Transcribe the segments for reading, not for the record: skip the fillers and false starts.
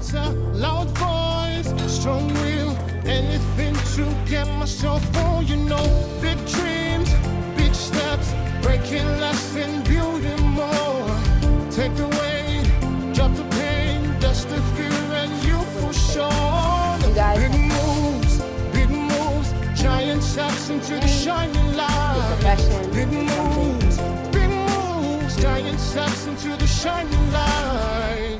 character, loud voice, strong will, anything to get myself on, big dreams, big steps, breaking less and building more. Take the weight, drop the pain, dust the fear and you push on. Big moves, giant steps into the shining light. Big moves, giant steps into the shining light.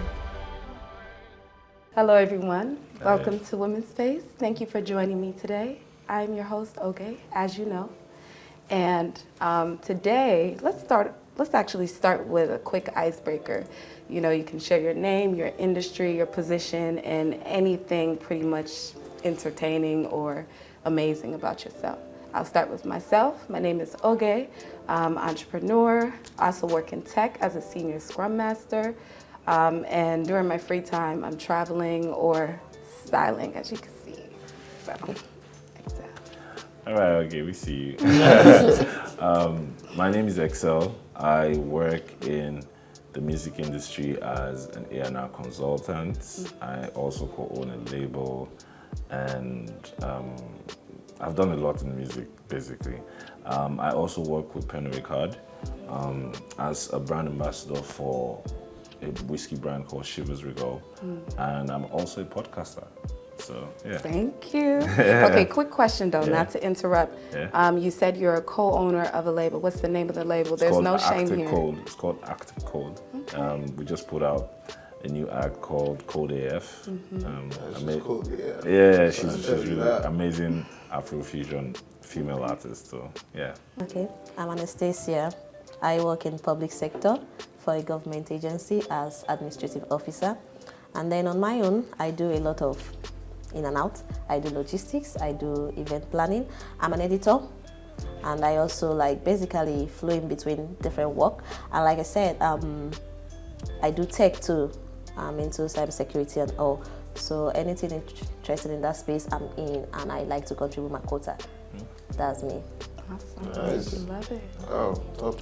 Hello everyone, welcome to Women's Space. Thank you for joining me today. I'm your host, Oge, as you know. And today, let's actually start with a quick icebreaker. You can share your name, your industry, your position, and anything pretty much entertaining or amazing about yourself. I'll start with myself. My name is Oge. I'm an entrepreneur. I also work in tech as a senior Scrum Master. And during my free time, I'm traveling or styling, as you can see. So, all right, okay, we see you. My name is Excel. I work in the music industry as an A&R consultant. I also co-own a label, and I've done a lot in music, basically. I also work with Pernod Ricard as a brand ambassador for a whiskey brand called Shivers Regal, and I'm also a podcaster. So, yeah. Thank you. Okay, quick question though, not to interrupt. Yeah. You said you're a co-owner of a label. What's the name of the label? There's no shame here. It's called Active Code. Okay. We just put out a new act called Code AF. Yeah, she's really amazing Afrofusion female artist. So, yeah. Okay, I'm Annastecia. I work in public sector for a government agency as administrative officer. And then on my own, I do a lot of in and out. I do logistics, I do event planning. I'm an editor, and I also basically flow in between different work. And like I said, I do tech too. I'm into cybersecurity and all. So anything interested in that space, I'm in, and I like to contribute my quota. That's me. Awesome. Nice. I love it. Oh, tough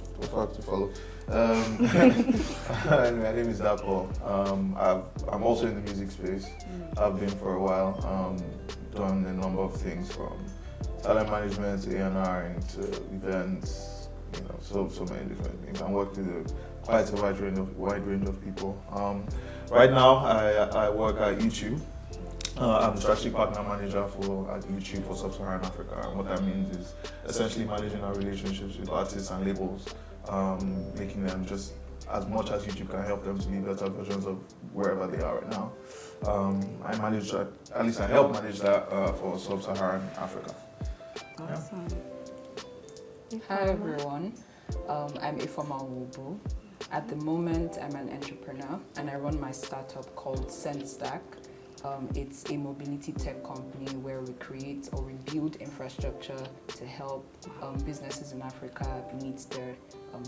to follow. My name is Dapo. I'm also in the music space. I've been for a while. Done a number of things from talent management to A&R and to events. So many different things. I work with quite a wide range of people. Right now, I work at YouTube. I'm the strategic partner manager at YouTube for Sub-Saharan Africa. And what that means is essentially managing our relationships with artists and labels, making them just as much as YouTube can help them to be better versions of wherever they are right now. I manage that, at least I help manage that for Sub-Saharan Africa. Awesome. Yeah. Hi everyone, I'm Ifeoma Nwobu. At the moment, I'm an entrepreneur and I run my startup called SenseStack. It's a mobility tech company where we create or we build infrastructure to help businesses in Africa meet their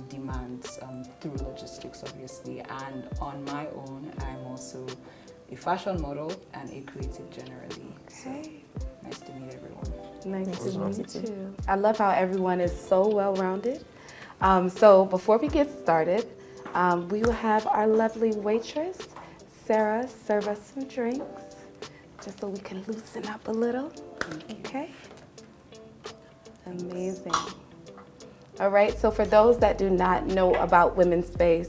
demands through logistics, obviously. And on my own, I'm also a fashion model and a creative generally. Okay. So, nice to meet everyone. Nice to meet you too. I love how everyone is so well-rounded. So before we get started, we will have our lovely waitress, Sarah, serve us some drinks, just so we can loosen up a little. Okay? Amazing. All right, so for those that do not know about Women's Space,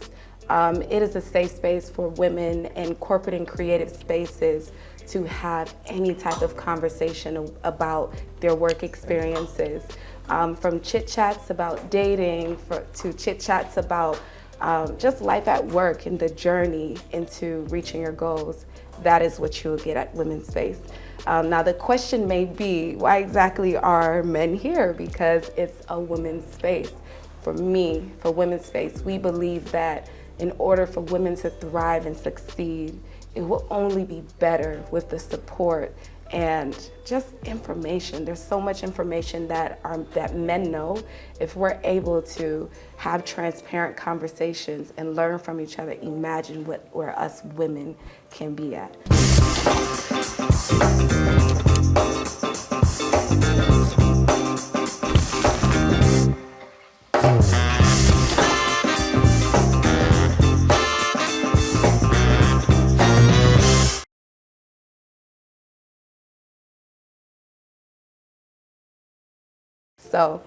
it is a safe space for women in corporate and creative spaces to have any type of conversation about their work experiences, from chit-chats about dating to chit-chats about just life at work and the journey into reaching your goals. That is what you'll get at Women's Space. Now the question may be, why exactly are men here? Because it's a women's space. For me, for Women's Space, we believe that in order for women to thrive and succeed, it will only be better with the support and just information. There's so much information that men know. If we're able to have transparent conversations and learn from each other, imagine where us women can be at. So,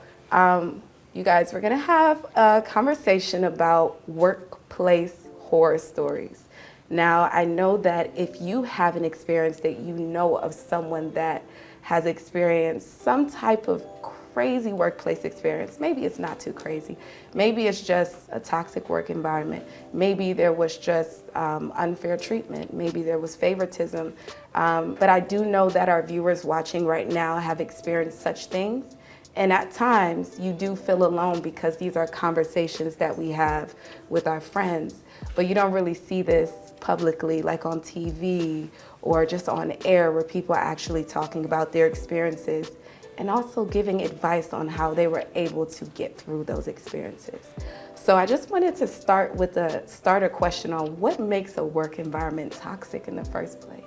you guys, we're gonna have a conversation about workplace horror stories. Now, I know that if you have an experience that you know of someone that has experienced some type of crazy workplace experience, maybe it's not too crazy. Maybe it's just a toxic work environment. Maybe there was just unfair treatment. Maybe there was favoritism. But I do know that our viewers watching right now have experienced such things. And at times, you do feel alone because these are conversations that we have with our friends. But you don't really see this publicly, like on TV or just on air, where people are actually talking about their experiences and also giving advice on how they were able to get through those experiences. So I just wanted to start with a starter question on what makes a work environment toxic in the first place.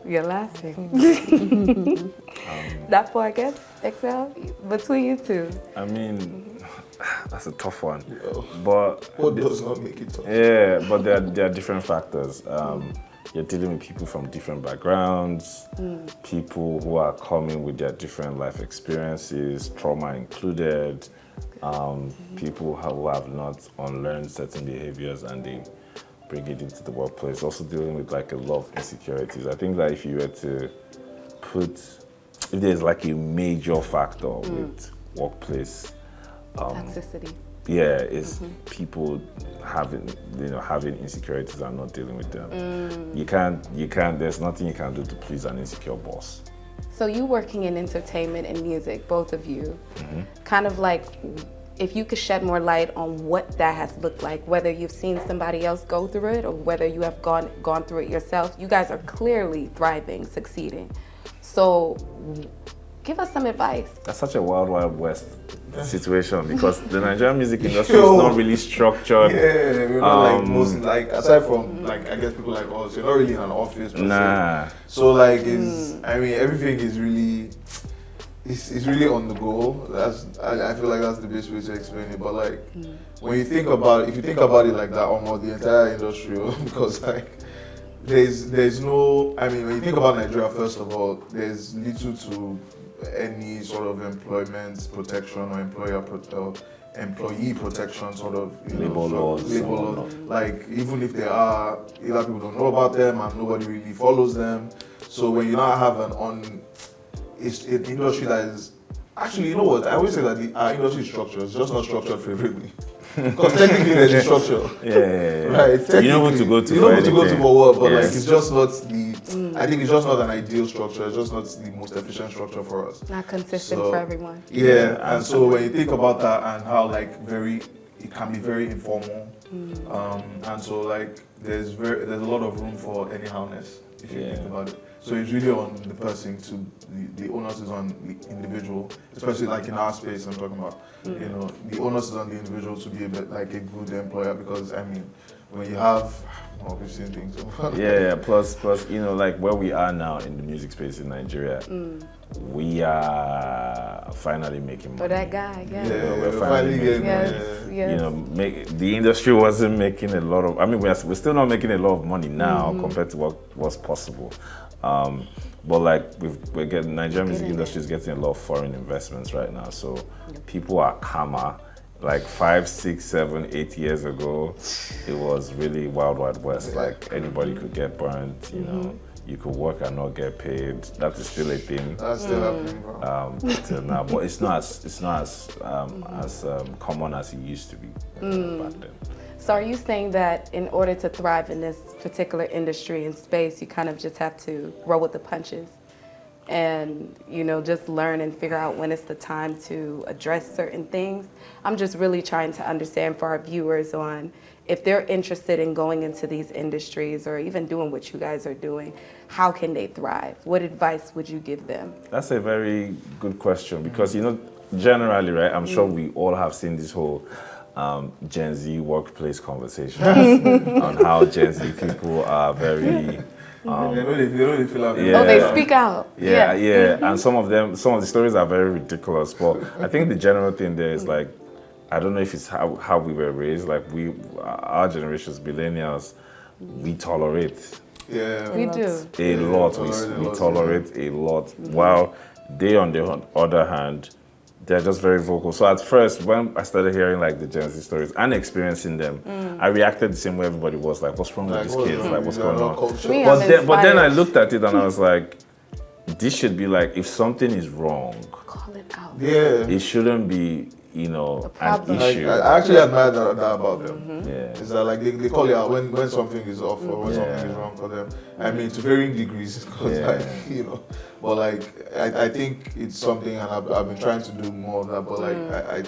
You're laughing. That part, I guess, Excel, between you two. I mean, that's a tough one. But What does not make it tough? yeah, but there are different factors. You're dealing with people from different backgrounds, people who are coming with their different life experiences, trauma included, people who have not unlearned certain behaviors and they bring it into the workplace. Also dealing with like a lot of insecurities. I think that if you were to if there's like a major factor with workplace Toxicity. yeah, it's people having insecurities and not dealing with them. You can't, there's nothing you can do to please an insecure boss. So you working in entertainment and music, both of you, kind of like, if you could shed more light on what that has looked like, whether you've seen somebody else go through it or whether you have gone through it yourself, you guys are clearly thriving, succeeding. So give us some advice. That's such a wild, wild west situation because the Nigerian music industry is not really structured. Yeah, we're not like most, like aside from like I guess people like us, you're not really in an office. Nah. So like it's, I mean everything is really, it's really on the go. I feel like that's the best way to explain it. But like when you think about it, if you think about it like that, almost the entire industry, because like there's no, I mean when you think about Nigeria, first of all, there's little to any sort of employment protection or employee protection sort of Labor laws. Like even if there are, either people don't know about them and nobody really follows them. So when you now have an industry that is actually, you know what? I always say that our industry is structured. It's just not structured favorably. Because technically there's a structure. Yeah. Right. You know who to go to. You know who to go to for work, but Yes. like it's just not the. I think it's just not an ideal structure. It's just not the most efficient structure for us. Not consistent So, for everyone. Yeah, and so when you think about that and how like it can be very informal, and so like there's a lot of room for anyhowness if you think about it. So it's really on the person to the onus is on the individual, especially like in our space I'm talking about. You know, the onus is on the individual to be a bit like a good employer because I mean when you have we've seen things. Yeah. Plus, you know, like where we are now in the music space in Nigeria, we are finally making money. For that guy, yeah. Yeah, we're finally getting Yes, yes. You know, the industry wasn't making a lot of. I mean, we're still not making a lot of money now compared to what was possible. But like Nigerian music industry is getting a lot of foreign investments right now. So people are calmer. Like 5, 6, 7, 8 years ago, it was really wild, wild west. Like anybody could get burned. You know, you could work and not get paid. That is still a thing. That's still happening, bro. Till now, but it's not as common as it used to be back then. So are you saying that in order to thrive in this particular industry and space, you kind of just have to roll with the punches and, you know, just learn and figure out when it's the time to address certain things? I'm just really trying to understand for our viewers on if they're interested in going into these industries or even doing what you guys are doing, how can they thrive? What advice would you give them? That's a very good question because, you know, generally, right, I'm sure we all have seen this whole Gen Z workplace conversation on how Gen Z people are very... They don't feel like Yeah. Oh, they speak out. Yeah. And some of the stories are very ridiculous. But I think the general thing there is like, I don't know if it's how we were raised. Like our generations, millennials, we tolerate Yeah. We do. a lot. We tolerate a lot. While They, on the other hand, they're just very vocal. So at first, when I started hearing like the Gen Z stories and experiencing them, I reacted the same way everybody was. Like, what's wrong with these kids? Like, what's going on? But then I looked at it and I was like, this should be like, if something is wrong, Call it out. Yeah. it shouldn't be, you know, an issue. I actually admire that about them. Yeah. Is that like they call it out when something is off or when something is wrong for them. I mean, to varying degrees, because like, you know, but like I think it's something, and I've been trying to do more of that. But like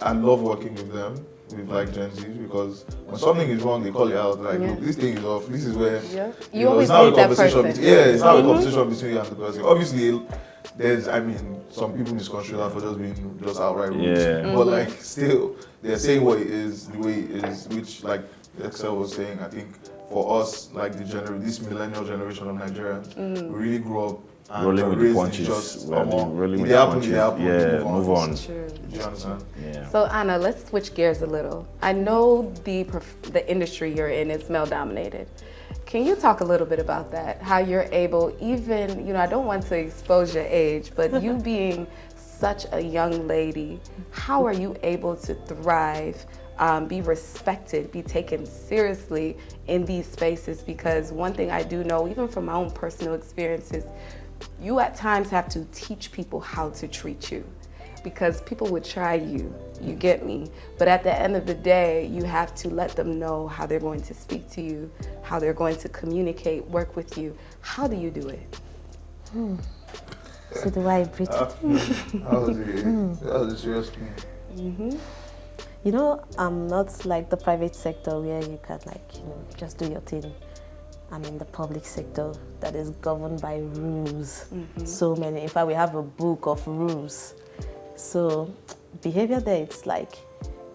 I love working with them, with like Gen Z, because when something is wrong, they call it out. Like, look, this thing is off. This is where you always need that person. It's not a conversation between you and the person. Obviously, there's, I mean, some people misconstrue that for just being just outright rude. But like, still, they're saying what it is, the way it is, which like Excel was saying, I think for us, like this millennial generation of Nigerians, we really grew up and rolling with the punches. Just, rolling with the punches. Yeah, move on. True. Do you understand? Yeah. So Anna, let's switch gears a little. I know the industry you're in is male dominated. Can you talk a little bit about that? How you're able, even, you know, I don't want to expose your age, but you being such a young lady, how are you able to thrive, be respected, be taken seriously in these spaces? Because one thing I do know, even from my own personal experiences, you at times have to teach people how to treat you, because people would try you get me? But at the end of the day, you have to let them know how they're going to speak to you, how they're going to communicate, work with you. How do you do it? So the way I breathe. That was a serious thing. You know, I'm not like the private sector where you can like, you know, just do your thing. I'm in the public sector that is governed by rules. So many. In fact, we have a book of rules. So behavior there, it's like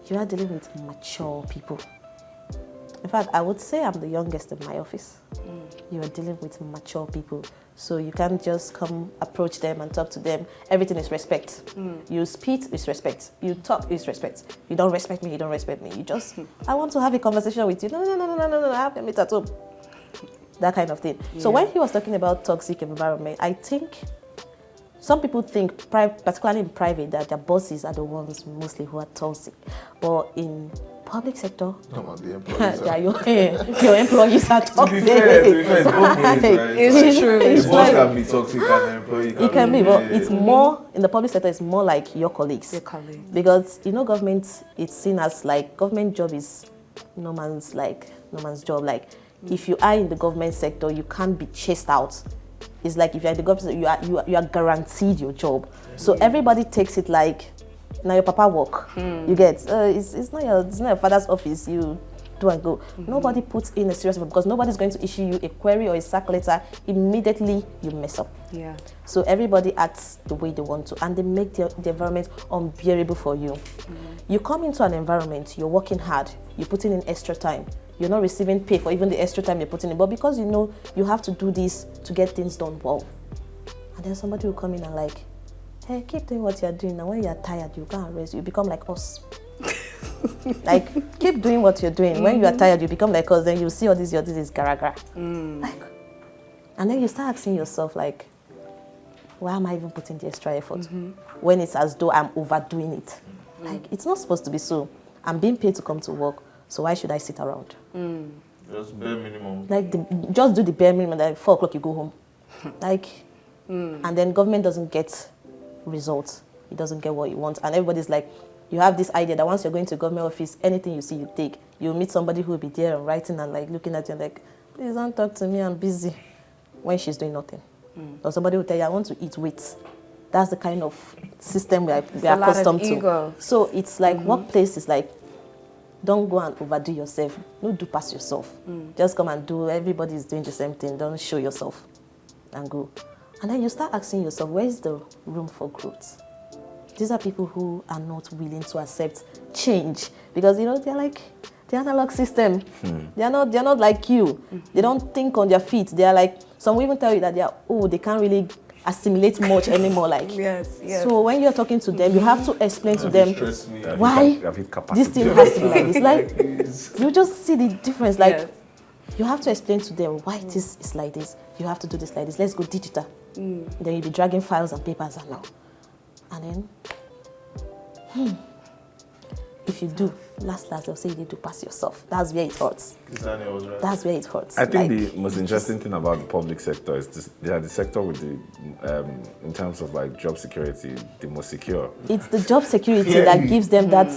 you are dealing with mature people. In fact, I would say I'm the youngest in my office. You are dealing with mature people. So you can't just come approach them and talk to them. Everything is respect. You speak is respect. You talk is respect. You don't respect me, you don't respect me. You just, I want to have a conversation with you. No, I have to meet at home. That kind of thing. So when he was talking about toxic environment, I think some people think, particularly in private, that their bosses are the ones mostly who are toxic. But in public sector, The employees your employees are toxic. to be fair, it's both ways, right? It's true. The It's boss like, can be toxic and the employee can it can be, but it's more, in the public sector, it's more like your colleagues. Your colleagues. Because, you know, government, it's seen as like, government job is no man's job. Like, if you are in the government sector, you can't be chased out. It's like if you're in the government sector, you are guaranteed your job. So everybody takes it like, now your papa work. You get, it's not your father's office. You do and go. Nobody puts in a serious effort, because nobody's going to issue you a query or a sack letter immediately you mess up. Yeah. So everybody acts the way they want to, and they make the environment unbearable for you. You come into an environment, you're working hard, you're putting in extra time. You're not receiving pay for even the extra time you're putting in, but because you know you have to do this to get things done well. And then somebody will come in and like, hey, keep doing what you're doing. Now when you're tired, you can't rest. You become like us. Like, keep doing what you're doing. When you are tired, you become like us. Then you see all this, your this is gara. Like, and then you start asking yourself like, why am I even putting the extra effort? When it's as though I'm overdoing it. Like, it's not supposed to be so. I'm being paid to come to work, so why should I sit around? just bare minimum. Like, just do the bare minimum. Like 4 o'clock, you go home. Like, and then government doesn't get results. It doesn't get what you want, and everybody's like, you have this idea that once you're going to government office, anything you see, you take. You'll meet somebody who will be there and writing and like looking at you and like, please don't talk to me, I'm busy. When she's doing nothing. Or somebody will tell you, I want to eat, wait. That's the kind of system we are accustomed to. So it's like workplace is like, don't go and overdo yourself. Don't do past yourself. Just come and do, everybody's doing the same thing. Don't show yourself and go. And then you start asking yourself, where is the room for growth? These are people who are not willing to accept change, because you know they're like the analog system. They're not like you. They don't think on their feet. They are like, some will even tell you that they can't really assimilate much anymore. Like, yes. So when you're talking to them, you have to explain to them why this thing has to be like this. Like, you just see the difference. Like, You have to explain to them why this is like this. You have to do this like this. Let's go digital. Then you'll be dragging files and papers and all. And then, if you do, last they'll say you need to pass yourself. That's where it hurts. Daniel was right. That's where it hurts. I think the most interesting thing about the public sector is they are the sector with the, in terms of like job security, the most secure. It's the job security that gives them that,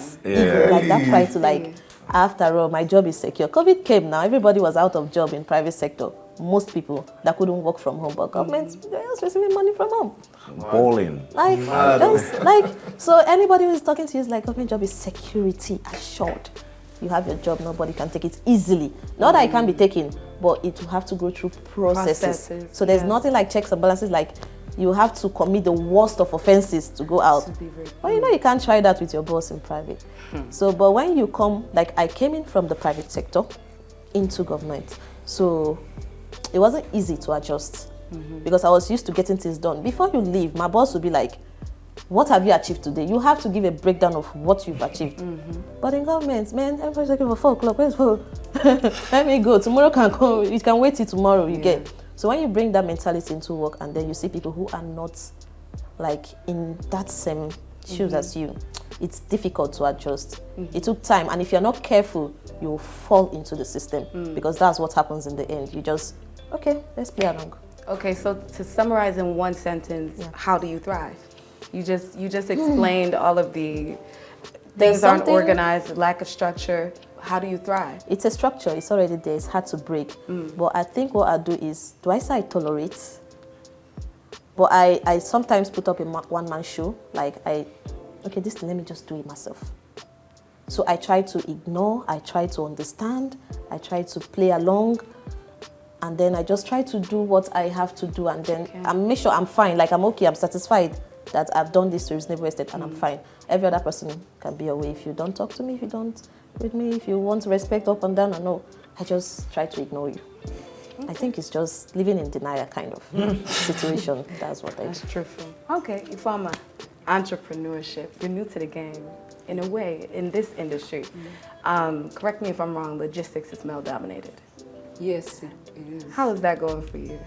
like that pride to like, after all, my job is secure. COVID came now, everybody was out of job in private sector. Most people that couldn't work from home, but government, they're just receiving money from home. Bowling. Like, so anybody who is talking to you is like, government job is security assured. You have your job, nobody can take it easily. Not that it can be taken, but it will have to go through processes. So there's nothing like checks and balances, like you have to commit the worst of offenses to go out. Well, you can't try that with your boss in private. So, but when you come, like I came in from the private sector into government. So it wasn't easy to adjust because I was used to getting things done. Before you leave, my boss would be like, what have you achieved today? You have to give a breakdown of what you've achieved. But in government, man, everybody's looking for 4 o'clock. Where's 4? Let me go. Tomorrow can come. You can wait till tomorrow, you get. So when you bring that mentality into work and then you see people who are not like in that same shoes as you, it's difficult to adjust. It took time. And if you're not careful, you'll fall into the system because that's what happens in the end. You just, okay, let's play along. Okay, so to summarize in one sentence, how do you thrive? You just explained all of the things aren't organized, lack of structure. How do you thrive? It's a structure, it's already there, it's hard to break. But I think what I do is, do I say I tolerate? But I sometimes put up a one-man show, like okay, this thing, let me just do it myself. So I try to ignore, I try to understand, I try to play along, and then I just try to do what I have to do, and then I make sure I'm fine, like I'm okay, I'm satisfied that I've done this to reasonable extent and I'm fine. Every other person can be away. If you don't talk to me, if you don't read me, if you want respect up and down, no, I just try to ignore you. I think it's just living in denial kind of situation. That's what I do. That's truthful. Okay, Ifeoma, entrepreneurship. You're new to the game, in a way, in this industry. Correct me if I'm wrong, logistics is male-dominated. Yes, it is. How is that going for you?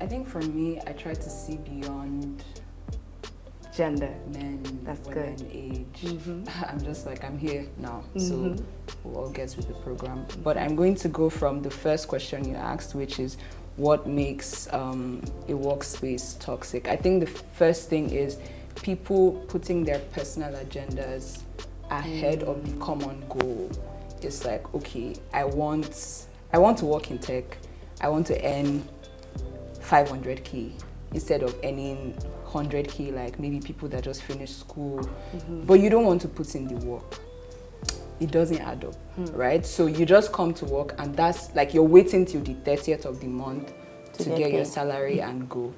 I think for me, I try to see beyond Gender. men, That's women, good. age. I'm just like, I'm here now, so we'll all get with the program. But I'm going to go from the first question you asked, which is what makes a workspace toxic. I think the first thing is people putting their personal agendas ahead of the common goal. It's like, okay, I want to work in tech. I want to earn 500K instead of earning 100K, like maybe people that just finished school. But you don't want to put in the work. It doesn't add up, right? So you just come to work and that's like you're waiting till the 30th of the month to get your salary and go,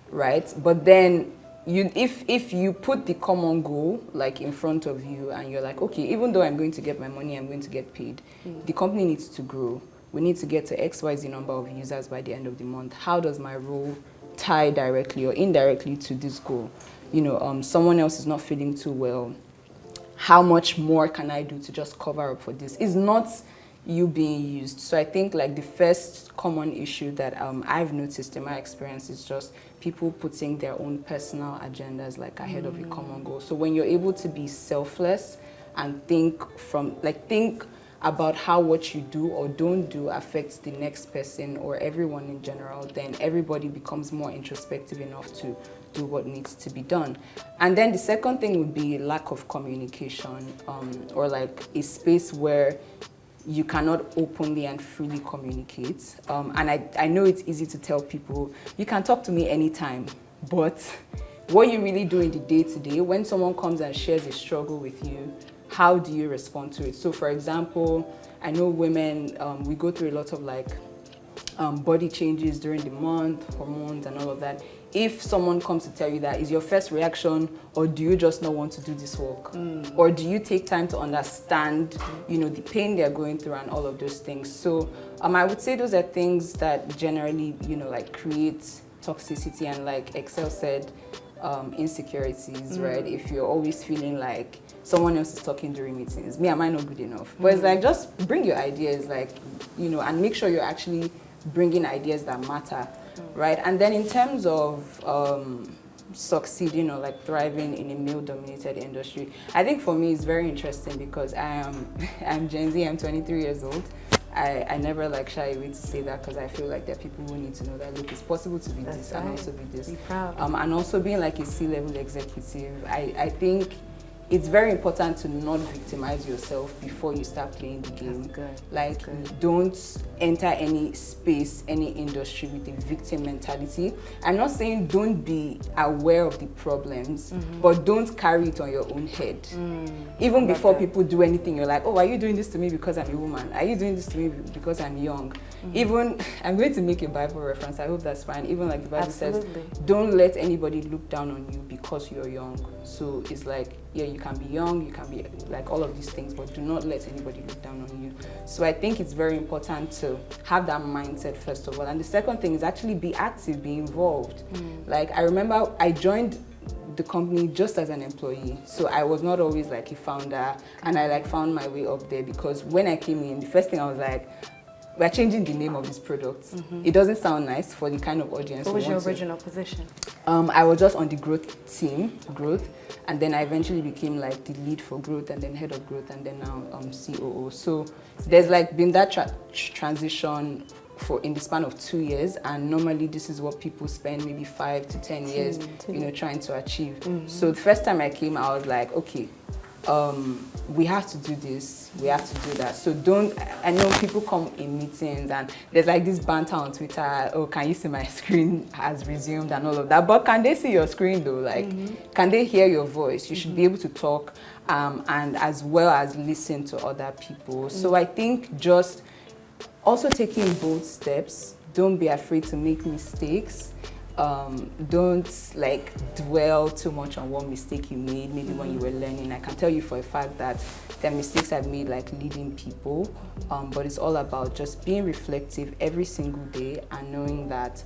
right? But then if you put the common goal like in front of you and you're like, okay, even though I'm going to get my money, I'm going to get paid, the company needs to grow. We need to get to XYZ number of users by the end of the month. How does my role tie directly or indirectly to this goal? Someone else is not feeling too well. How much more can I do to just cover up for this? It's not you being used. So I think like the first common issue that I've noticed in my experience is just people putting their own personal agendas like ahead of a common goal. So when you're able to be selfless and think about how what you do or don't do affects the next person or everyone in general, then everybody becomes more introspective enough to do what needs to be done. And then the second thing would be lack of communication, or like a space where you cannot openly and freely communicate. And I know it's easy to tell people, you can talk to me anytime, but what you really do in the day-to-day, when someone comes and shares a struggle with you, how do you respond to it? So for example, I know women, we go through a lot of like body changes during the month, hormones and all of that. If someone comes to tell you that, is your first reaction, or do you just not want to do this work? Or do you take time to understand, the pain they're going through and all of those things? So I would say those are things that generally, like create toxicity and like Excel said, insecurities, right? If you're always feeling like someone else is talking during meetings. Me, am I not good enough? But it's like, just bring your ideas, like, you know, and make sure you're actually bringing ideas that matter, right? And then in terms of succeeding or like thriving in a male-dominated industry, I think for me it's very interesting because I'm Gen Z, I'm 23 years old. I never like shy away to say that because I feel like there are people who need to know that, look, it's possible to be this and also be this. Be proud. And also being like a C-level executive, I think it's very important to not victimize yourself before you start playing the game. That's good. Like, That's good. don't enter any space, any industry with a victim mentality. I'm not saying don't be aware of the problems, but don't carry it on your own head. Even before people do anything, you're like, oh, are you doing this to me because I'm a woman? Are you doing this to me because I'm young? Even, I'm going to make a Bible reference, I hope that's fine. Even like the Bible says, don't let anybody look down on you because you're young. So it's like, yeah, you can be young, you can be like all of these things, but do not let anybody look down on you. So I think it's very important to have that mindset first of all. And the second thing is actually be active, be involved. Like, I remember I joined the company just as an employee, so I was not always like a founder, and I like found my way up there because when I came in, the first thing I was like, we're changing the name of this product. It doesn't sound nice for the kind of audience. What was your original position? I was just on the growth team, and then I eventually became like the lead for growth and then head of growth and then now COO. So there's like been that transition in the span of 2 years, and normally this is what people spend maybe 5 to 10 years, you know, trying to achieve. So the first time I came, I was like, okay, we have to do this, we have to do that. So I know people come in meetings and there's like this banter on Twitter, oh, can you see my screen has resumed and all of that, but can they see your screen though? Like, can they hear your voice? You should be able to talk and as well as listen to other people. So I think just also taking bold steps, don't be afraid to make mistakes. Don't like dwell too much on what mistake you made, maybe when you were learning. I can tell you for a fact that there are mistakes I've made like leading people, but it's all about just being reflective every single day and knowing that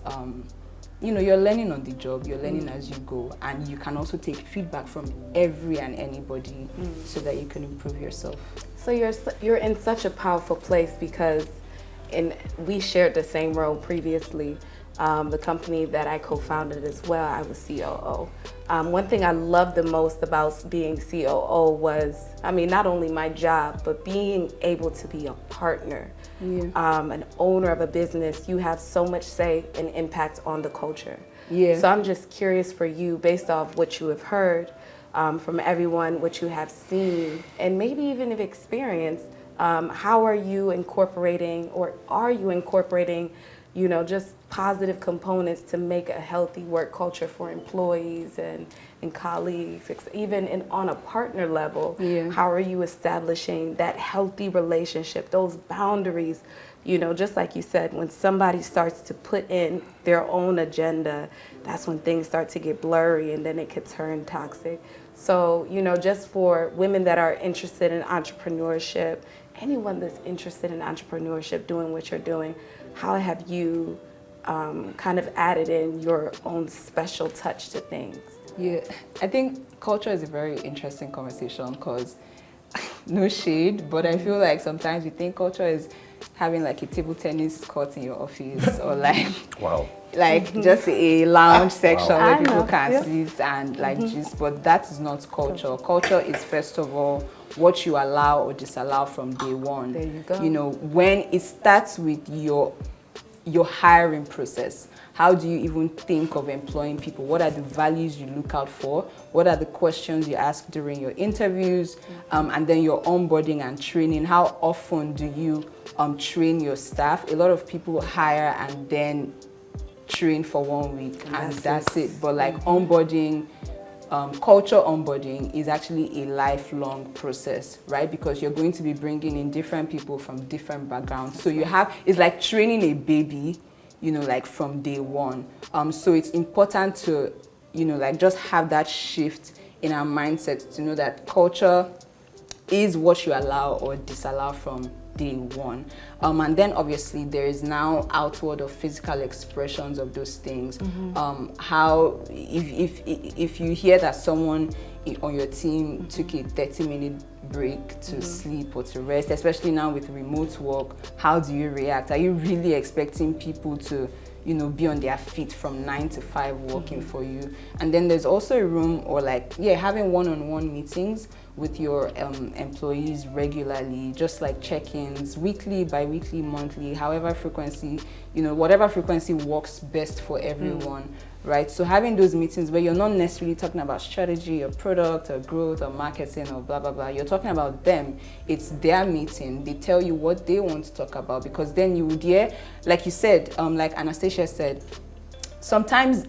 you know, you're learning on the job, you're learning as you go, and you can also take feedback from every and anybody so that you can improve yourself. So you're in such a powerful place because we shared the same role previously. The company that I co-founded as well, I was COO. One thing I loved the most about being COO was, I mean, not only my job, but being able to be a partner, an owner of a business. You have so much say and impact on the culture. So I'm just curious for you, based off what you have heard from everyone, what you have seen, and maybe even have experienced, how are you incorporating, or are you incorporating, you know, just positive components to make a healthy work culture for employees and colleagues, even on a partner level? How are you establishing that healthy relationship, those boundaries? You know, just like you said, when somebody starts to put in their own agenda, that's when things start to get blurry and then it could turn toxic. So, you know, just for women that are interested in entrepreneurship, anyone that's interested in entrepreneurship, doing what you're doing, how have you kind of added in your own special touch to things? Yeah, I think culture is a very interesting conversation because no shade, but I feel like sometimes we think culture is having like a table tennis court in your office or like like just a lounge section where people can sit and like just, but that is not culture. Culture is first of all what you allow or disallow from day one. There you go. You know, when it starts with your hiring process. How do you even think of employing people? What are the values you look out for? What are the questions you ask during your interviews? And then your onboarding and training. How often do you train your staff? A lot of people hire and then train for 1 week and that's it. But like onboarding, culture onboarding is actually a lifelong process, right? Because you're going to be bringing in different people from different backgrounds. So it's like training a baby, you know, like from day one. So it's important to, you know, like just have that shift in our mindset to know that culture is what you allow or disallow from day one. And then obviously there is now outward or physical expressions of those things. How if you hear that someone on your team took a 30-minute break to sleep or to rest, especially now with remote work, how do you react? Are you really expecting people to, you know, be on their feet from 9 to 5 working for you? And then there's also a room, or like, having one-on-one meetings with your employees regularly, just like check-ins, weekly, bi-weekly, monthly, however frequency, you know, whatever frequency works best for everyone, right? So having those meetings where you're not necessarily talking about strategy or product or growth or marketing or blah, blah, blah. You're talking about them. It's their meeting. They tell you what they want to talk about, because then you would hear, like you said, like Annastecia said, sometimes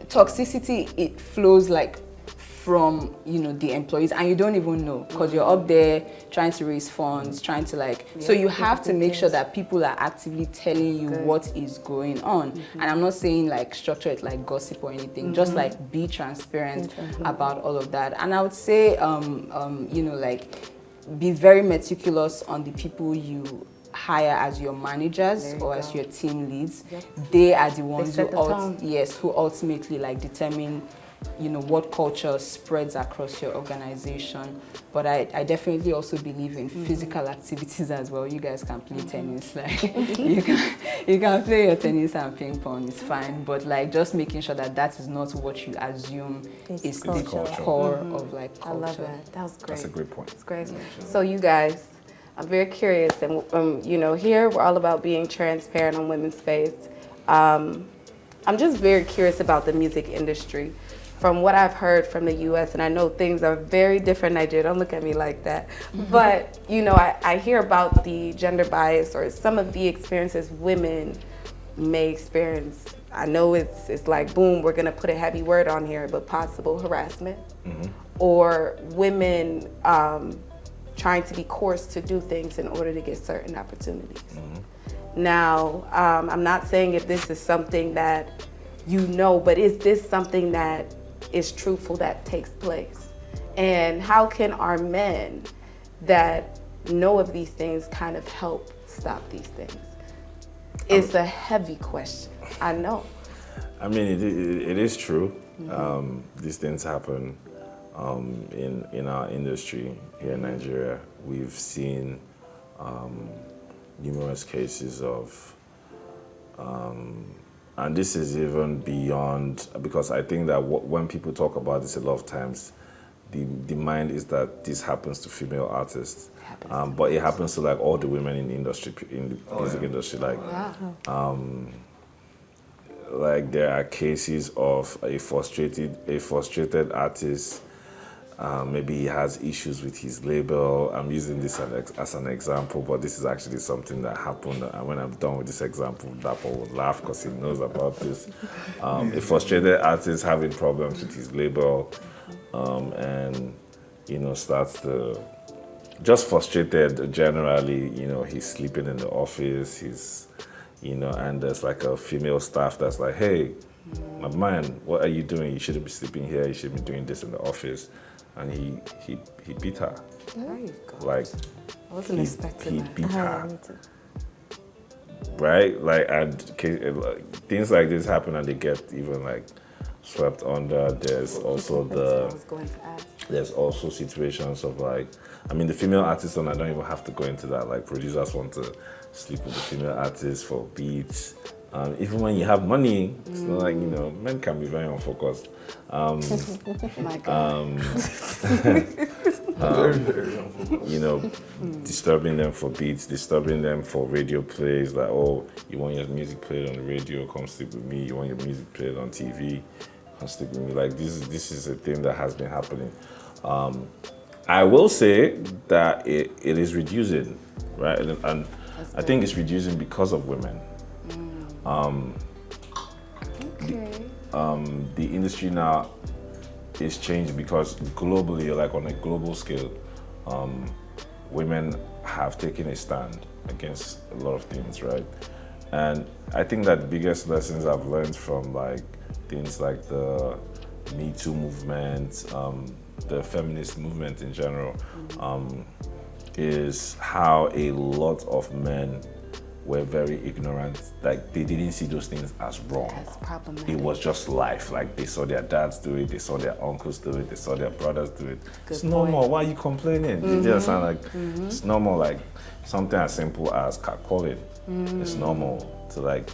toxicity, it flows like from, you know, the employees, and you don't even know, because you're up there trying to raise funds, trying to like, so you have to make sure that people are actively telling you what is going on. And I'm not saying like structure it like gossip or anything, just like be transparent about all of that. And I would say, you know, like be very meticulous on the people you hire as your managers or as your team leads. They are the ones who ultimately like determine, you know, what culture spreads across your organization. But I definitely also believe in physical activities as well. You guys can play tennis, like you can play your tennis and ping pong, it's fine. But like just making sure that that is not what you assume is the core of like culture. I love that. That was great. That's a great point. It's great. So you guys, I'm very curious, and you know, here we're all about being transparent on women's space. I'm just very curious about the music industry. From what I've heard from the US, and I know things are very different in Nigeria, don't look at me like that. But, you know, I hear about the gender bias or some of the experiences women may experience. I know it's like, boom, we're gonna put a heavy word on here, but possible harassment, or women trying to be coerced to do things in order to get certain opportunities. Now, I'm not saying if this is something that you know, but is this something that is truthful that takes place? And how can our men that know of these things kind of help stop these things? It's a heavy question, I know. I mean, it is true. These things happen in our industry here in Nigeria. We've seen numerous cases of and this is even beyond, because I think that when people talk about this a lot of times, the mind is that this happens to female artists, but it happens to like all the women in the industry, in the music industry. Like, like there are cases of a frustrated artist. Maybe he has issues with his label. I'm using this as an example, but this is actually something that happened. And when I'm done with this example, Dapo will laugh because he knows about this. A frustrated artist having problems with his label, and you know, starts to just frustrated generally. You know, he's sleeping in the office. He's, you know, and there's like a female staff that's like, "Hey, my man, what are you doing? You shouldn't be sleeping here. You should be doing this in the office." And he beat her. There you go. Like, I wasn't expecting he that. beat her. Right? Like, and things like this happen and they get even like swept under. There's also there's also situations of like, I mean, the female artists, and I don't even have to go into that. Like, producers want to sleep with the female artists for beats. Even when you have money, it's not like, you know, men can be very unfocused. My God. You know, disturbing them for beats, disturbing them for radio plays, like, oh, you want your music played on the radio, come sleep with me. You want your music played on TV, come sleep with me. Like, this is a thing that has been happening. I will say that it is reducing, right? And I think it's reducing because of women. The industry now is changing because globally, like on a global scale, women have taken a stand against a lot of things, right? And I think that the biggest lessons I've learned from like things like the Me Too movement, the feminist movement in general, is how a lot of men were very ignorant. Like they didn't see those things as wrong. That's problematic. It was just life. Like they saw their dads do it, they saw their uncles do it, they saw their brothers do it. It's normal. Why are you complaining? You just sound like it's normal. Like something as simple as catcalling. It's normal to like.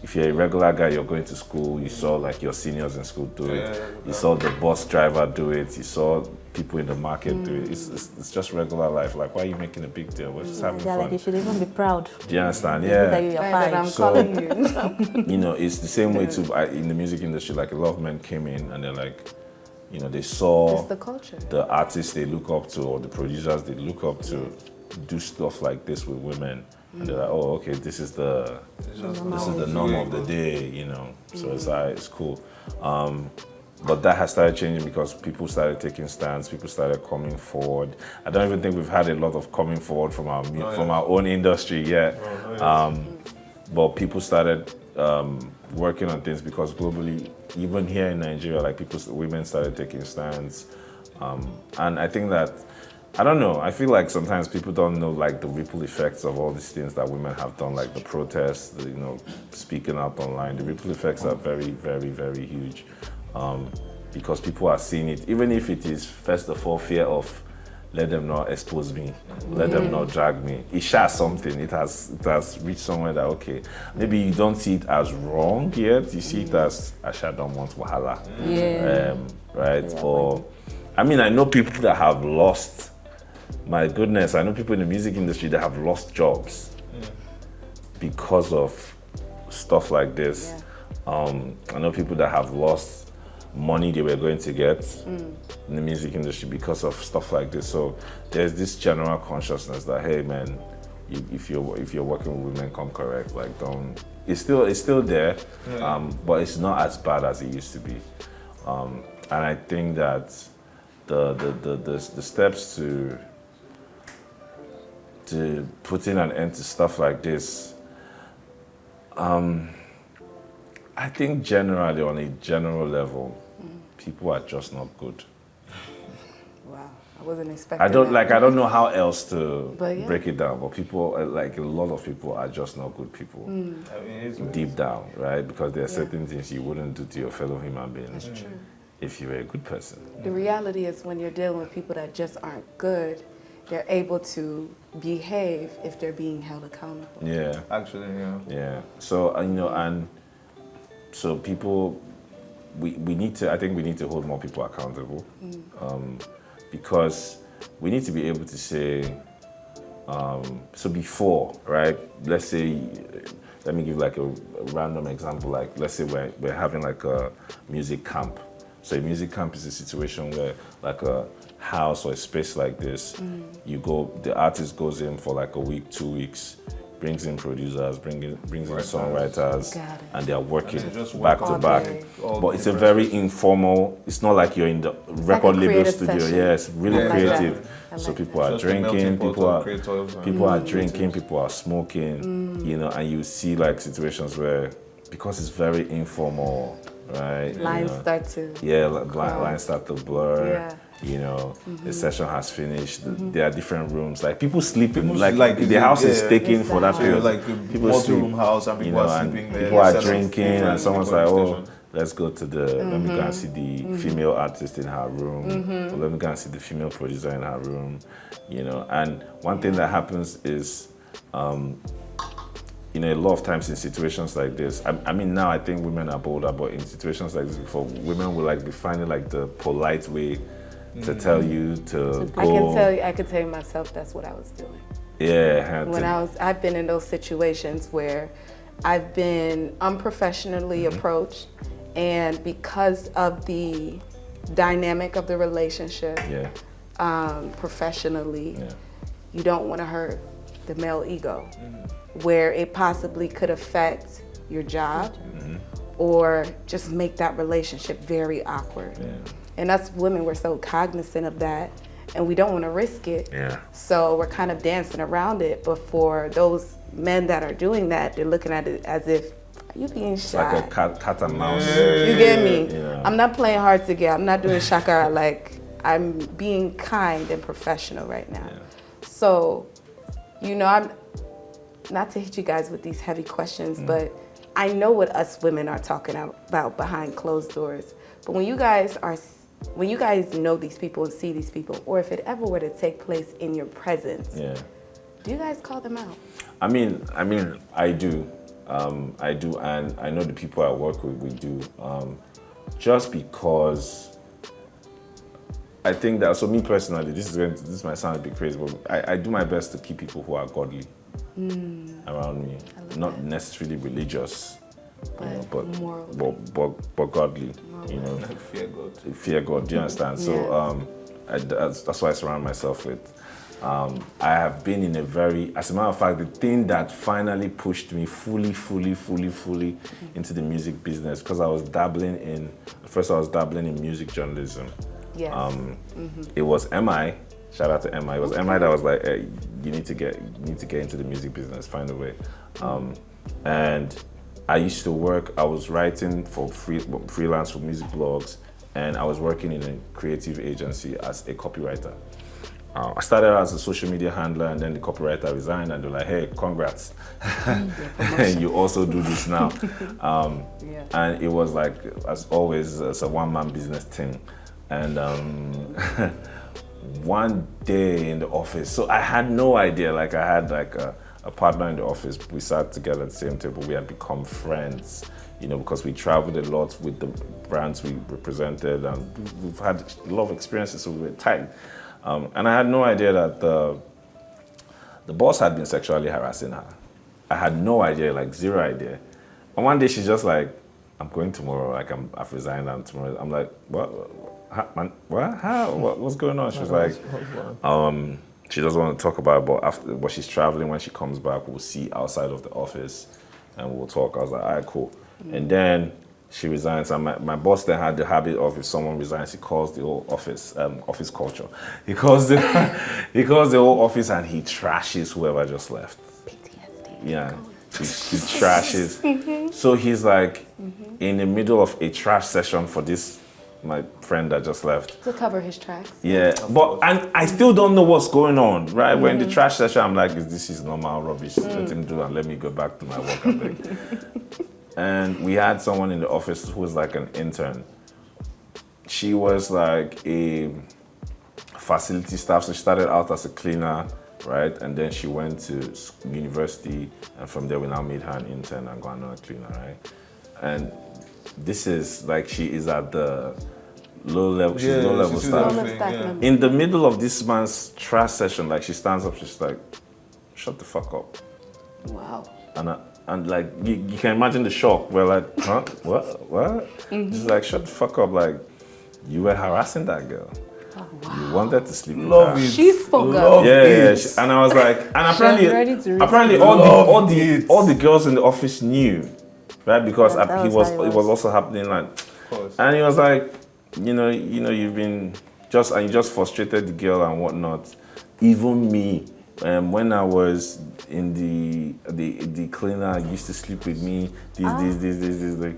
If you're a regular guy, you're going to school, you saw like your seniors in school do it, you saw the bus driver do it, you saw people in the market do it. It's just regular life. Like, why are you making a big deal? We're just having fun. Like you should even be proud. Do you understand? That Yeah. you are Right, that fine. I'm So- calling you. You know, it's the same way too. In the music industry, like a lot of men came in and they're like, you know, they saw It's the culture. the artists they look up to or the producers they look up to do stuff like this with women. And they're like, oh, okay, this is the norm of the day, you know. So it's cool. But that has started changing because people started taking stands, people started coming forward. I don't even think we've had a lot of coming forward from our own industry yet. But people started working on things because globally, even here in Nigeria, like women started taking stands. And I think that, I don't know, I feel like sometimes people don't know like the ripple effects of all these things that women have done, like the protests, you know, speaking out online. The ripple effects are very, very, very huge because people are seeing it, even if it is, first of all, fear of let them not expose me, let them not drag me. It shares something, it has reached somewhere that, okay, maybe you don't see it as wrong yet, you see it as, I don't want wahala, right? Yeah, or, I mean, I know people that have lost, my goodness, I know people in the music industry that have lost jobs because of stuff like this. I know people that have lost money they were going to get in the music industry because of stuff like this. So there's this general consciousness that, hey man, if you're working with women, come correct. Like don't. It's still there, but it's not as bad as it used to be. And I think that the steps to putting an end to stuff like this, I think generally, on a general level, people are just not good. Wow, I wasn't expecting I don't that. know how else to But yeah. break it down, but people, like a lot of people are just not good people. I mean, it's Deep down, right? Because there are certain things you wouldn't do to your fellow human beings if you were a good person. The reality is when you're dealing with people that just aren't good, they're able to behave if they're being held accountable. Yeah. actually, Yeah. So, you know, and so people, we need to, I think we need to hold more people accountable because we need to be able to say, so before, right, let's say, let me give like a random example, like let's say we're having like a music camp. So a music camp is a situation where like a house or a space like this, the artist goes in for like a week, 2 weeks, brings in producers, brings in songwriters, Got it. and they're working And they just back work to all back. day. All But it's a different very informal, it's not like you're in the record label creative studio. session. Yeah, it's really Yeah, creative. exactly. I So like people are Just a melting drinking, pot people of are creators and people are creatives. drinking, people are smoking, you know, and you see like situations where, because it's very informal, right? you Lines know, start to. yeah, lines start to blur. Yeah. You know, the session has finished. There are different rooms. Like people sleeping. People Like, like the house is yeah. taken for that Exactly. period. like a People multi-room sleep, house and you people know, are and sleeping there. people are set up drinking, and different someone's like, recording "Oh, stations. let's go to let me go and see the female artist in her room. Or let me go and see the female producer in her room." You know, and one thing that happens is, you know, a lot of times in situations like this, I mean, now I think women are bolder, but in situations like this before, women will like be finding like the polite way to tell you to go. I can tell you myself that's what I was doing. Yeah. I've been in those situations where I've been unprofessionally approached, and because of the dynamic of the relationship, professionally, you don't want to hurt the male ego, where it possibly could affect your job or just make that relationship very awkward. And us women, we're so cognizant of that, and we don't want to risk it. So we're kind of dancing around it. But for those men that are doing that, they're looking at it as if, are you being shy? Like a cat and mouse. You get me? Yeah. I'm not playing hard to get. I'm not doing shakara. Like, I'm being kind and professional right now. So, you know, I'm not to hit you guys with these heavy questions, but I know what us women are talking about behind closed doors. But when you guys know these people and see these people, or if it ever were to take place in your presence, do you guys call them out? I mean, I do. I do, and I know the people I work with, we do. Just because I think that, so me personally, this might sound a bit crazy, but I do my best to keep people who are godly around me. Not necessarily religious, but moral. But godly, you know. Fear God. Fear God, do you understand? So that's why I surround myself with. I have been in a very, as a matter of fact, the thing that finally pushed me fully into the music business, because I was dabbling in music journalism. Yes. It was MI. Shout out to MI. It was MI that was like, hey, you need to get into the music business, find a way. And I used to work. I was writing for freelance for music blogs, and I was working in a creative agency as a copywriter. I started out as a social media handler, and then the copywriter resigned, and they're like, hey, congrats. You also do this now. And it was like, as always, it's a one-man business thing. And one day in the office, so I had no idea, like I had like a partner in the office. We sat together at the same table. We had become friends, you know, because we traveled a lot with the brands we represented, and we've had a lot of experiences, so we were tight. And I had no idea that the boss had been sexually harassing her. I had no idea, like zero idea. And one day she's just like, I'm going tomorrow, like I've resigned, and tomorrow. I'm like, what? What? How? What's going on? She was like, she doesn't want to talk about it, but she's traveling. When she comes back, we'll see outside of the office and we'll talk. I was like, all right, cool. And then she resigns, and my boss then had the habit of, if someone resigns, he calls the whole office, office culture. He calls the whole office, and he trashes whoever just left. PTSD. Yeah, he trashes. So he's like in the middle of a trash session for my friend that just left. To cover his tracks. Yeah, and I still don't know what's going on, right? When the trash session, I'm like, this is normal rubbish. Let him do, and let me go back to my work, I think. And we had someone in the office who was like an intern. She was like a facility staff, so she started out as a cleaner, right? And then she went to university, and from there we now made her an intern and got another cleaner, right? And this is like, she is at the low level, she's low level staff. In the middle of this man's trash session, like she stands up, she's like, shut the fuck up. Wow. And like, you can imagine the shock. We're like, huh? What? Just like, shut the fuck up. Like, you were harassing that girl. Oh, wow. You wanted to sleep with her. She spoke up. Yeah. And I was like, and apparently all the girls in the office knew, right? Because it was also happening like, and he was like, you know, you've been you just frustrated the girl and whatnot. Even me. When I was in the cleaner, used to sleep with me. This, like,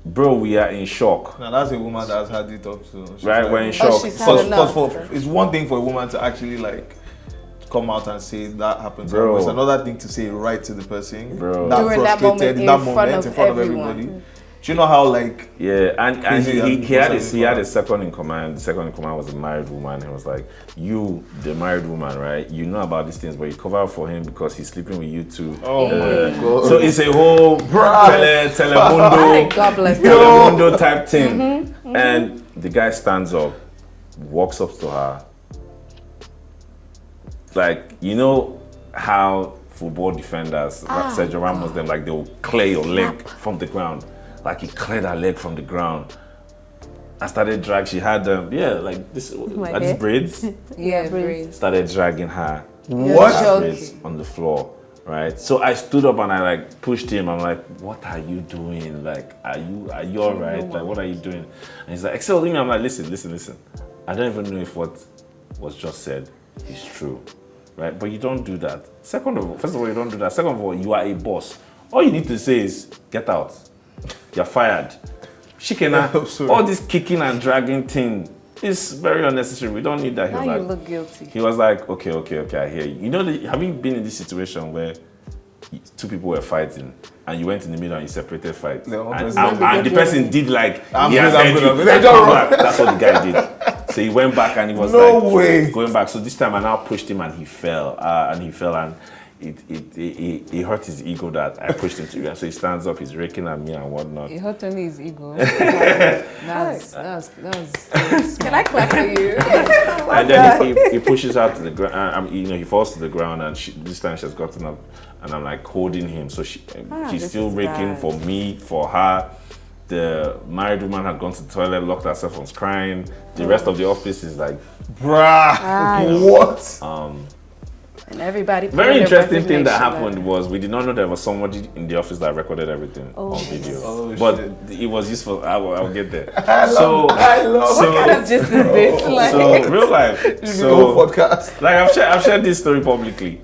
bro, we are in shock. Now that's a woman that's had it up to. Right, like, we're in shock. It's one thing for a woman to actually like come out and say that happened. Bro. It's another thing to say right to the person. Bro. That frustrated in front of everybody. Do you know how like? Yeah, and he had a second in command. The second in command was a married woman. He was like, you, the married woman, right? You know about these things, but you cover up for him because he's sleeping with you too. Oh my God. So it's a whole telemundo type thing. And the guy stands up, walks up to her. Like, you know how football defenders, like Sergio Ramos, them, like they'll clear your leg from the ground. Like he cleared her leg from the ground. I started dragging. She had like this. Are these braids? Yeah, braids. Started dragging her. What? Braids on the floor, right? So I stood up and I like pushed him. I'm like, "What are you doing? Like, are you all right? Like, what are you doing?" And he's like, "Excuse me." I'm like, "Listen. I don't even know if what was just said is true, right? But you don't do that. First of all, you don't do that. Second of all, you are a boss. All you need to say is get out. You're fired." Shikena, all this kicking and dragging thing it's very unnecessary. We don't need that. He Now was you like, look guilty. he was like, okay, I hear you. You know, have you been in this situation where two people were fighting and you went in the middle and you separated fight? No, And the person did like, I'm he good, has I'm heard good, you. I'm good. Like, come back. That's what the guy did. So he went back and he was No like, way. going back. So this time I now pushed him and he fell. And it hurt his ego that I pushed him to you. And so he stands up, he's raking at me and whatnot. It hurt only his ego. That's Can I clap for you? And then he pushes out to the ground. He falls to the ground, and this time she's gotten up, and I'm like holding him. So she's this still is raking bad. for me, for her. The married woman had gone to the toilet, locked herself, was crying. The rest of the office is like, bruh, what? And everybody. put very in their interesting thing that resignation happened was we did not know there was somebody in the office that recorded everything on video. Oh, but shit. it was useful. I'll get there. I love What kind of just is this? Like, So real life. the So whole podcast. like I've shared this story publicly.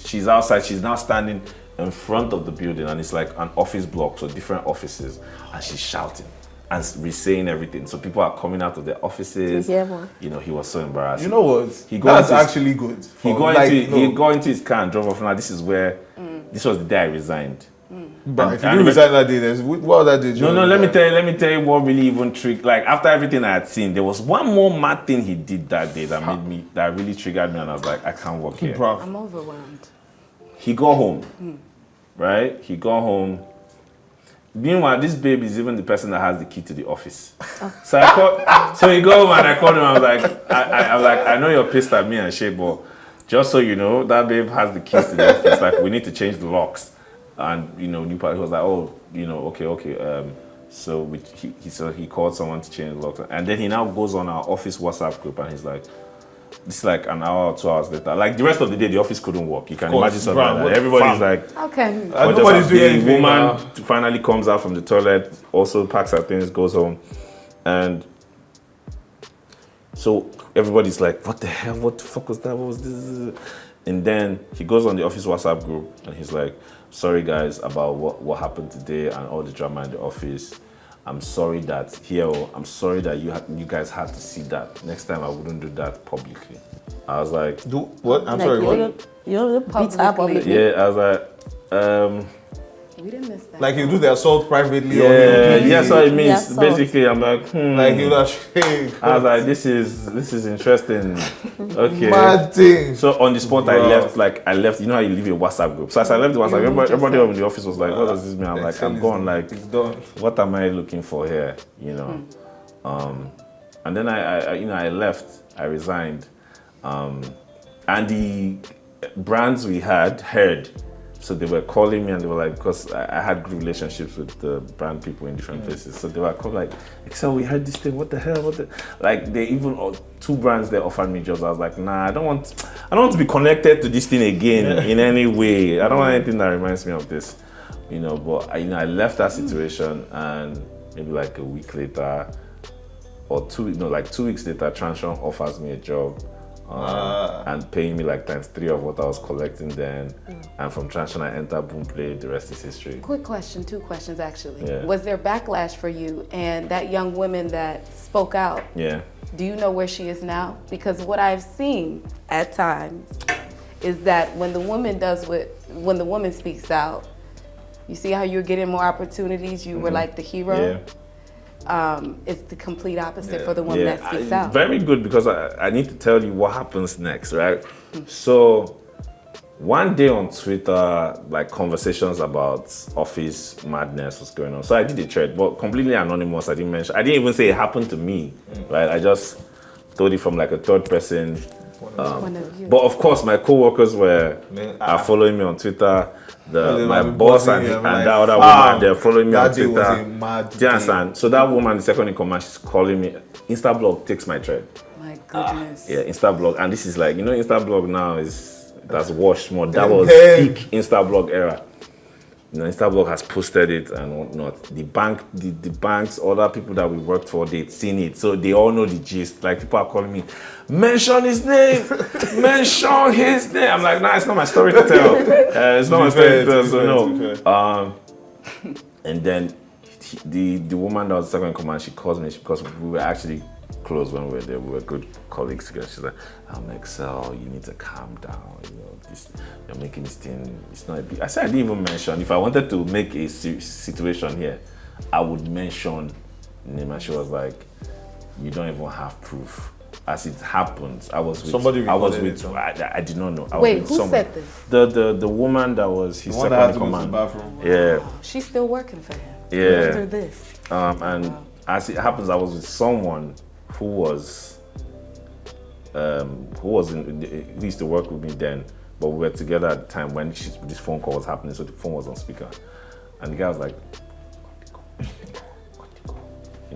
She's outside. She's now standing in front of the building, and it's like an office block, so different offices, and she's shouting and re-saying everything. So people are coming out of their offices. hear more. You know, he was so embarrassed. You know what? He got That's into his- actually good. He For, got like, into no, he got into his car and drove off. Now this is where this was the day I resigned. But if you and do resign that day, there's what other day? No, let me tell you what really even triggered. Like after everything I had seen, there was one more mad thing he did that day that really triggered me, and I was like, I can't work here. Bro, I'm overwhelmed. He got home, right? He got home. Meanwhile, this babe is even the person that has the key to the office. So I called. So he got home and I called him. I was like, I know you're pissed at me and shit, but just so you know, that babe has the keys to the office. Like we need to change the locks, and new part. He was like, oh, okay. So he called someone to change the locks, and then he now goes on our office WhatsApp group and he's like. This is like an hour or 2 hours later. Like the rest of the day, the office couldn't work. You can imagine something like that. Everybody's like, Okay. nobody's doing anything. The woman finally comes out from the toilet, also packs her things, goes home. And so everybody's like, what the hell? What the fuck was that? What was this? And then he goes on the office WhatsApp group and he's like, sorry guys about what happened today and all the drama in the office. I'm sorry that you guys had to see that. Next time I wouldn't do that publicly. I was like, do what? I'm sorry. What? You beat her publicly. yeah, I was like, We didn't miss that. Like you do the assault privately. yeah, so it means assault. basically I'm like, Like you actually. I was like, this is interesting. Okay. Mad thing. So on the spot, Bro. I left. You know how you leave your WhatsApp group. So as I left the WhatsApp, everybody in the office was like, what does this mean? I'm like, I'm gone. Like, It's done. what am I looking for here? And then I left. I resigned. And the brands we had heard. So they were calling me and they were like, because I had good relationships with the brand people in different places. So they were calling like, Excel, we heard this thing, what the hell, like they even, two brands they offered me jobs. I was like, nah, I don't want to be connected to this thing again in any way. I don't want anything that reminds me of this, but I left that situation and maybe like a week later or 2 weeks later, Transion offers me a job. And paying me like ×3 of what I was collecting then. And from Transion I entered Boomplay, the rest is history. Quick question, 2 questions actually. Yeah. Was there backlash for you and that young woman that spoke out? Yeah. Do you know where she is now? Because what I've seen at times is that when the woman speaks out, you see how you're getting more opportunities, you were like the hero. Yeah. It's the complete opposite for the woman that speaks out. Very good, because I need to tell you what happens next, right? So one day on Twitter, like conversations about office madness was going on. So I did a thread, but completely anonymous. I didn't even say it happened to me, right? I just told it from like a third person. One of you. But of course, my co-workers are following me on Twitter. My boss and that other woman, they're following me on Twitter. That day was a mad Do you understand? So that woman, the second in command, she's calling me. Instablog takes my thread. My goodness. Yeah, Instablog. And this is like, Instablog now that's washed more. That was peak Instablog era. Instablog has posted it and whatnot. The banks, other people that we worked for, they'd seen it. So they all know the gist. Like people are calling me, mention his name, mention his name. I'm like, nah, it's not my story to tell. It's not my story to tell, so no. And then the woman that was second in command, she calls me because we were actually close when we were there. We were good colleagues together. She's like, Excel, you need to calm down. You're making this thing. It's not a big. I said I didn't even mention. If I wanted to make a situation here, I would mention name. And she was like, you don't even have proof. As it happens, I was with somebody. I did not know. Wait, who said this? The woman that was his second in command. Yeah. Oh, she's still working for him. Yeah. After this. And as it happens, I was with someone who used to work with me then, but we were together at the time when this phone call was happening, so the phone was on speaker. And the guy was like,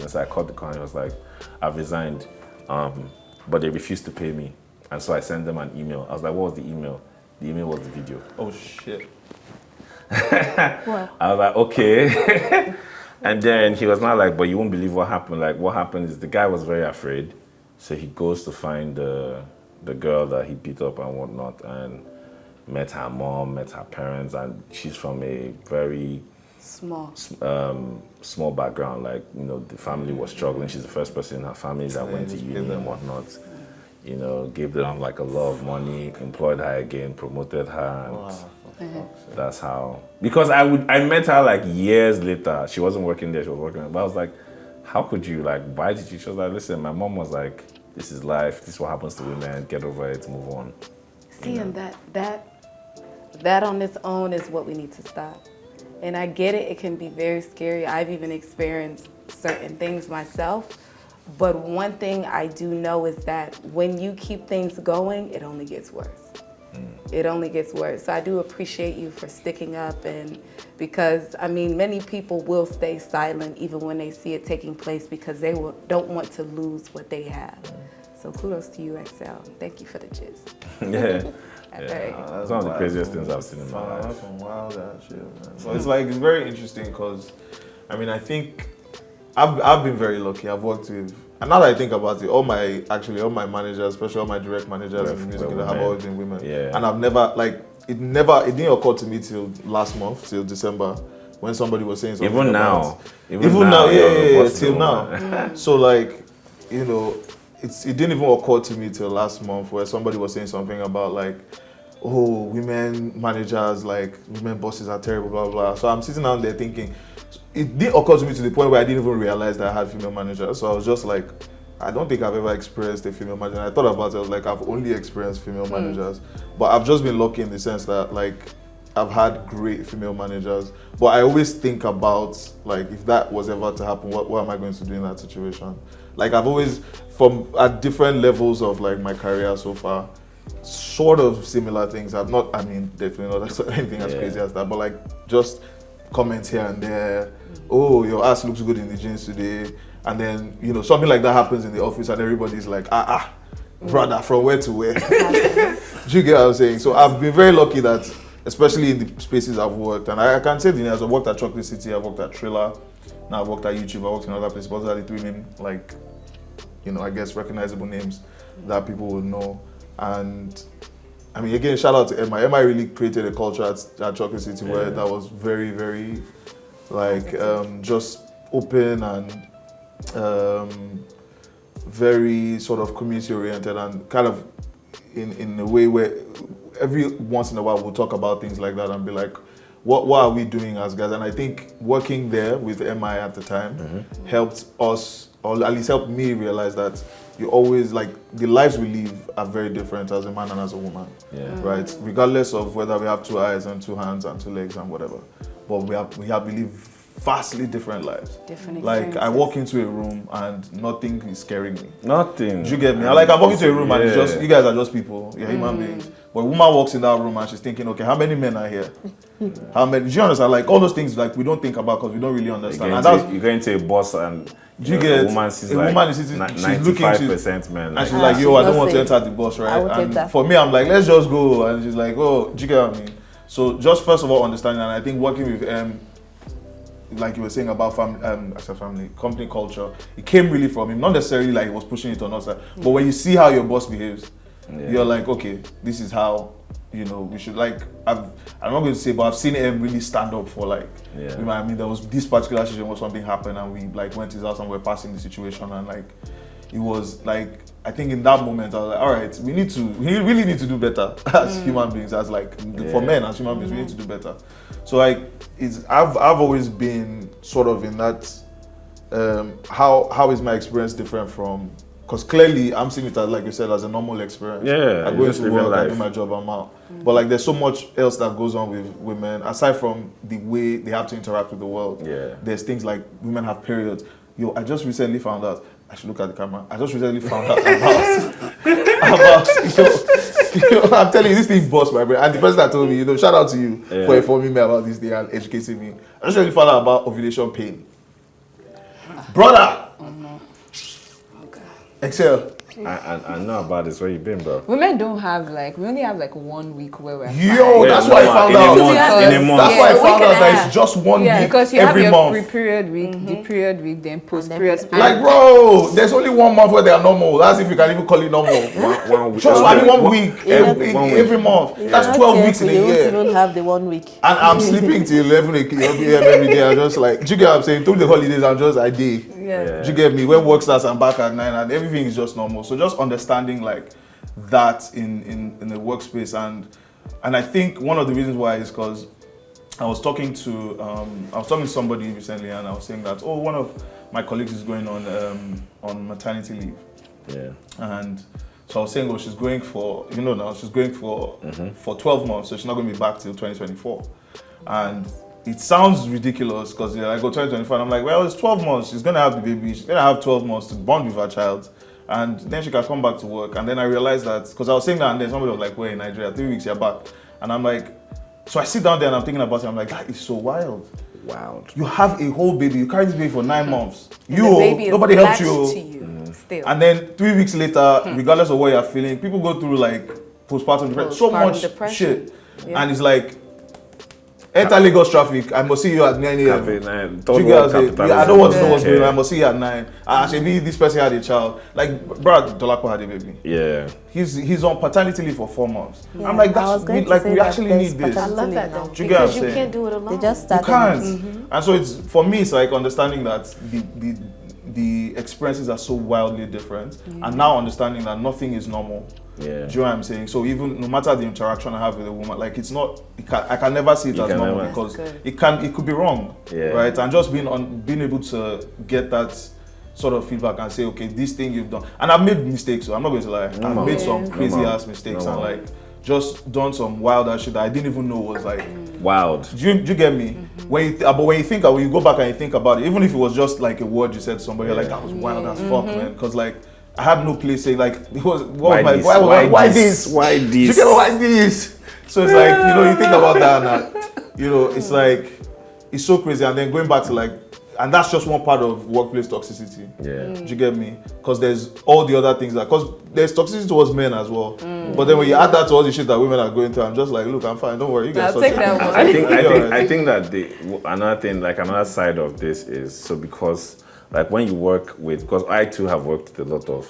so I called the call and he was like, I've resigned, but they refused to pay me. And so I sent them an email. I was like, what was the email? The email was the video. Oh shit. I was like, okay. And then he was not like, but you won't believe what happened. Like, what happened is the guy was very afraid. So he goes to find the girl that he beat up and whatnot, and met her mom, met her parents, and she's from a very small background. Like, the family was struggling. She's the first person in her family that went to uni and whatnot. Gave them like a lot of money, employed her again, promoted her. And that's how. Because I met her like years later. She wasn't working there. She was working. But I was like, how could you, like, why did you? She was like, listen, my mom was like, this is life. This is what happens to women. Get over it. Move on. See, and that on its own is what we need to stop. And I get it. It can be very scary. I've even experienced certain things myself. But one thing I do know is that when you keep things going, it only gets worse. It only gets worse. So I do appreciate you for sticking up, and because, many people will stay silent even when they see it taking place because they don't want to lose what they have. So kudos to you, Excel. Thank you for the gist. Yeah. That's one of the craziest things I've seen in my life. That's some wild ass shit, man. So it's very interesting because, I think I've been very lucky. I've worked with, and now that I think about it, all my managers, especially all my direct managers in music, have always been women. Yeah. And I've never, it didn't occur to me till last month, till December, when somebody was saying something. Even now, till now. So it didn't even occur to me till last month where somebody was saying something about women managers, women bosses are terrible, blah, blah. So I'm sitting down there thinking, it didn't occur to me to the point where I didn't even realize that I had female managers. So I was just like, I don't think I've ever experienced a female manager. And I thought about it, I was like, I've only experienced female managers. But I've just been lucky in the sense that I've had great female managers. But I always think about if that was ever to happen, what am I going to do in that situation? I've always, at different levels of my career so far, sort of similar things. I've not, definitely not anything as crazy as that, but just comments here and there. Oh, your ass looks good in the jeans today. And then, something like that happens in the office and everybody's like, brother, from where to where? Do you get what I'm saying? So I've been very lucky that, especially in the spaces I've worked, and I can say I've worked at Chocolate City, I've worked at Triller, now I've worked at YouTube, I've worked in other places, but those are the three names, I guess recognizable names that people would know. And again, shout out to Emma. Emma really created a culture at Chocolate City where that was very, very, just open and very sort of community oriented, and kind of in a way where every once in a while we'll talk about things like that and be like, what are we doing as guys? And I think working there with MI at the time helped us, or at least helped me realize that you always, the lives we live are very different as a man and as a woman, right? Regardless of whether we have 2 eyes and 2 hands and 2 legs and whatever, but we live vastly different lives. Different I walk into a room and nothing is scaring me. Nothing. Do you get me? I walk into a room and it's just, you guys are just people, you're human beings. But a woman walks in that room and she's thinking, okay, how many men are here? How many? Do you understand? All those things we don't think about because we don't really understand. You go into a bus and a woman sees she's looking 95% men. And she's like, yo, I don't want to enter the bus, right? And for me, I'm like, let's just go. And she's like, oh, do you get what I mean? So just first of all, understanding, and I think working with like you were saying about family, company culture, it came really from him. Not necessarily he was pushing it on us, but when you see how your boss behaves, you're like, okay, this is how you know, we should like, I'm not going to say, but I've seen him really stand up for like, Yeah. you know, I mean, there was this particular situation where something happened and we like went to his house and we were passing the situation and like, it was like, I think in that moment I was like, all right, we really need to do better as human beings, as like, for men as human beings, we need to do better. So like, I've always been sort of in that, how is my experience different from, because clearly I'm seeing it as, like you said, as a normal experience. Yeah, I go just into living work, I life. do my job, I'm out. But like there's so much else that goes on with women, aside from the way they have to interact with the world. Yeah. There's things like women have periods. Yo, I just recently found out, I should look at the camera. I just recently found out about I'm telling you, this thing burst my brain. And the person that told me, you know, shout out to you for informing me about this thing and educating me. I just really found out about ovulation pain. Brother! Excel. I know about this. Where you been, bro? Women don't have like, we only have like 1 week where we're Yo, fine. that's why I found out. In a month. That's why I Yeah, found we out can that have- it's just 1 week Because you have every your month. pre-period week, the period week, then post-period. Like, bro, there's only 1 month where they are normal. That's if you can even call it normal. One week. Just only 1 week every, 1 week. every month. That's Not 12 yet, weeks in so a you won't year. even have the 1 week. And I'm sleeping till 11 a.m. every day. I'm just like, do you get what I'm saying? Through the holidays, I'm just, I day. Yeah. Do you get me? When work starts, I'm back at 9 and everything is just normal. So just understanding like that in the workspace. And I think one of the reasons why is because I was talking to somebody recently and I was saying that, oh, one of my colleagues is going on maternity leave. Yeah. And so I was saying, oh, she's going for, you know now, she's going for 12 months, so she's not going to be back till 2024. And it sounds ridiculous because I go 2024 and I'm like, well, it's 12 months, she's going to have the baby, she's going to have 12 months to bond with her child. And then she can come back to work. And then I realized that, because I was saying that and then somebody was like, we're in Nigeria, 3 weeks, you're back. And I'm like, so I sit down there and I'm thinking about it, I'm like, that is so wild. Wow. You have a whole baby, you carry this baby for 9 months. The baby is Nobody helped latched to you. you still. And then 3 weeks later, regardless of what you're feeling, people go through like postpartum depression, so Postpartum much depression. shit. Yeah. And it's like, enter Lagos traffic, I must see you at 9 a.m. Do you get what I'm saying? I don't want to know what's going on, I must see you at 9. Maybe this person had a child. Like, Brad Dolapo had a baby. Yeah. He's on paternity leave for 4 months. Yeah, I'm like, I was going to like say we that actually there's need this. I love that now. though, Do you get what I'm because you saying? can't do it alone. They just You started. can't. And so it's, for me, it's like understanding that the experiences are so wildly different, and now understanding that nothing is normal. Yeah. Do you know what I'm saying? So even no matter the interaction I have with a woman, like it's not, I can never see it You as can normal never. because That's it could be wrong, Yeah. right? And just being able to get that sort of feedback and say, okay, this thing you've done, and I've made mistakes, so I'm not going to lie, Normal. I've made some Yeah. crazy Normal. ass mistakes Normal. and like just done some wild ass shit that I didn't even know was like. Wild. Do you get me? When you go back and you think about it, even if it was just like a word you said to somebody, you're like, that was wild as fuck, man. Because like I had no place saying like it was Why this? why this? Why Do you this? get why this? So it's like, you know, you think about that and you know, it's like it's so crazy. And then going back to like, and that's just one part of workplace toxicity. Yeah. Do you get me? Because there's all the other things because there's toxicity towards men as well. But then when you add that to all the shit that women are going through, I'm just like, look, I'm fine. Don't worry, you guys. I'll take that one. I think that another thing, like another side of this is, so because like when you work with, because I too have worked with a lot of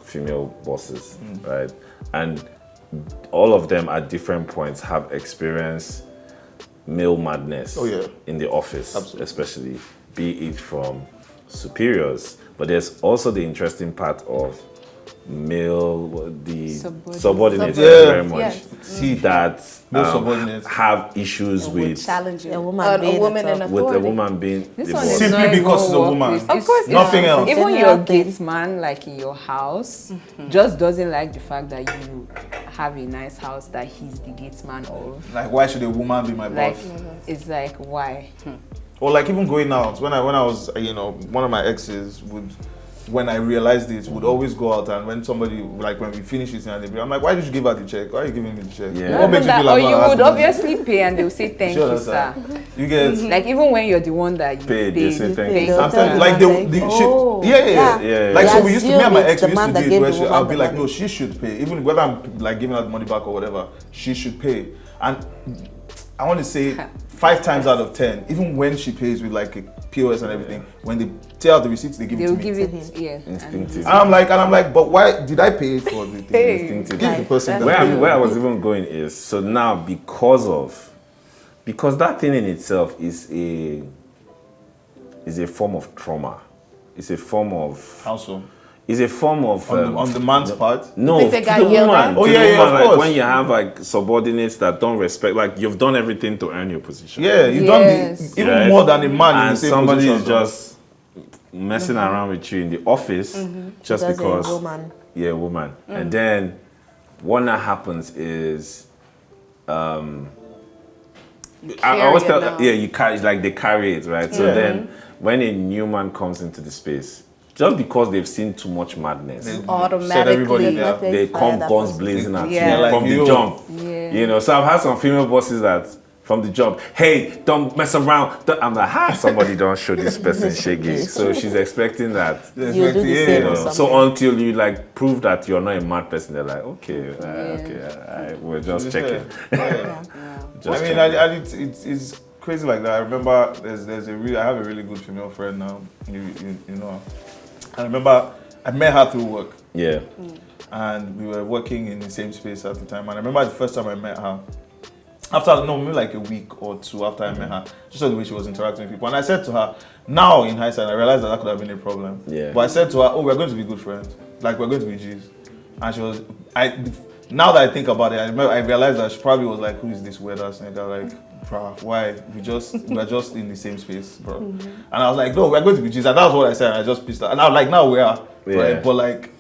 female bosses, right? And all of them at different points have experienced male madness in the office, especially, be it from superiors. But there's also the interesting part of the subordinates very much. Yes. See that Male subordinates. have issues with challenging A woman being a woman at in top. with a authority. woman being This the one boss. is Simply not even because it's a work woman. with- Of course, Nothing else. Even General your thing. gate man, like in your house, just doesn't like the fact that you have a nice house that he's the gate man of. Like, why should a woman be my Like, boss? it's like, why? Or like even going out. When I was, you know, one of my exes would, when I realized it, would always go out, and when somebody, like when we finish it and I'm like, why did you give her the check? Why are you giving me the check? Yeah. What makes you feel like Or you that? would obviously pay and they'll say thank Sure, you, that's sir. You get. Like even when you're the one that you Paid, they say thank you. I'm telling you, like Oh. shit. Yeah. Yeah. Like They so, we used to, me and my assume ex, it's we the used to man that date gave where the I'll woman be the like, money. no, she should pay, even whether I'm like giving her the money back or whatever, she should pay. And I want to say 5 times out of 10, even when she pays with like a POS and everything. When they tear out the receipts, they give it to They'll me. give it, yeah. Instinctive. And I'm like, but why did I pay for the thing? Instinctive. Give the person Where I was even going is, so now because that thing in itself is a form of trauma. It's a form of How so? It's a form of On the man's part? no, Think they to got the yelled woman. at? Oh, to yeah, the yeah, woman, of like course. when you have like subordinates that don't respect, like you've done everything to earn your position. Yeah, you Yes. don't even Right? more than a man in And the same somebody position. is just messing around with you in the office just Because because a woman. yeah, woman. And then what now happens is I always Carry it tell now. yeah, you carry like they carry it, right? So Yeah. then when a new man comes into the space, just because they've seen too much madness, Set everybody Automatically. there. they Fire come that guns person. blazing at Yeah. you Like from the you. jump. Yeah. You know, so I've had some female bosses that from the jump, hey, don't mess around. I'm like, somebody don't show this person shaggy. So she's expecting that. Yeah, You do the yeah, same yeah. or So something. until you like prove that you're not a mad person, they're like, okay, we're just checking. Yeah. Just I mean, checking. it's crazy like that. I remember I have a really good female friend now. You know her. I remember I met her through work, Yeah. and we were working in the same space at the time. And I remember the first time I met her, maybe like a week or two after I met her, just the way she was interacting with people. And I said to her, now in hindsight, I realized that could have been a problem. Yeah. But I said to her, oh, we're going to be good friends. Like, we're going to be G's. And she was, now that I think about it, I realized that she probably was like, who is this weird ass nigga? Like, bruh, why? We're just in the same space, bro. And I was like, no, we're going to be G's. And that was what I said. And I just pissed her. And I was like, now we are. Yeah. Right? But like,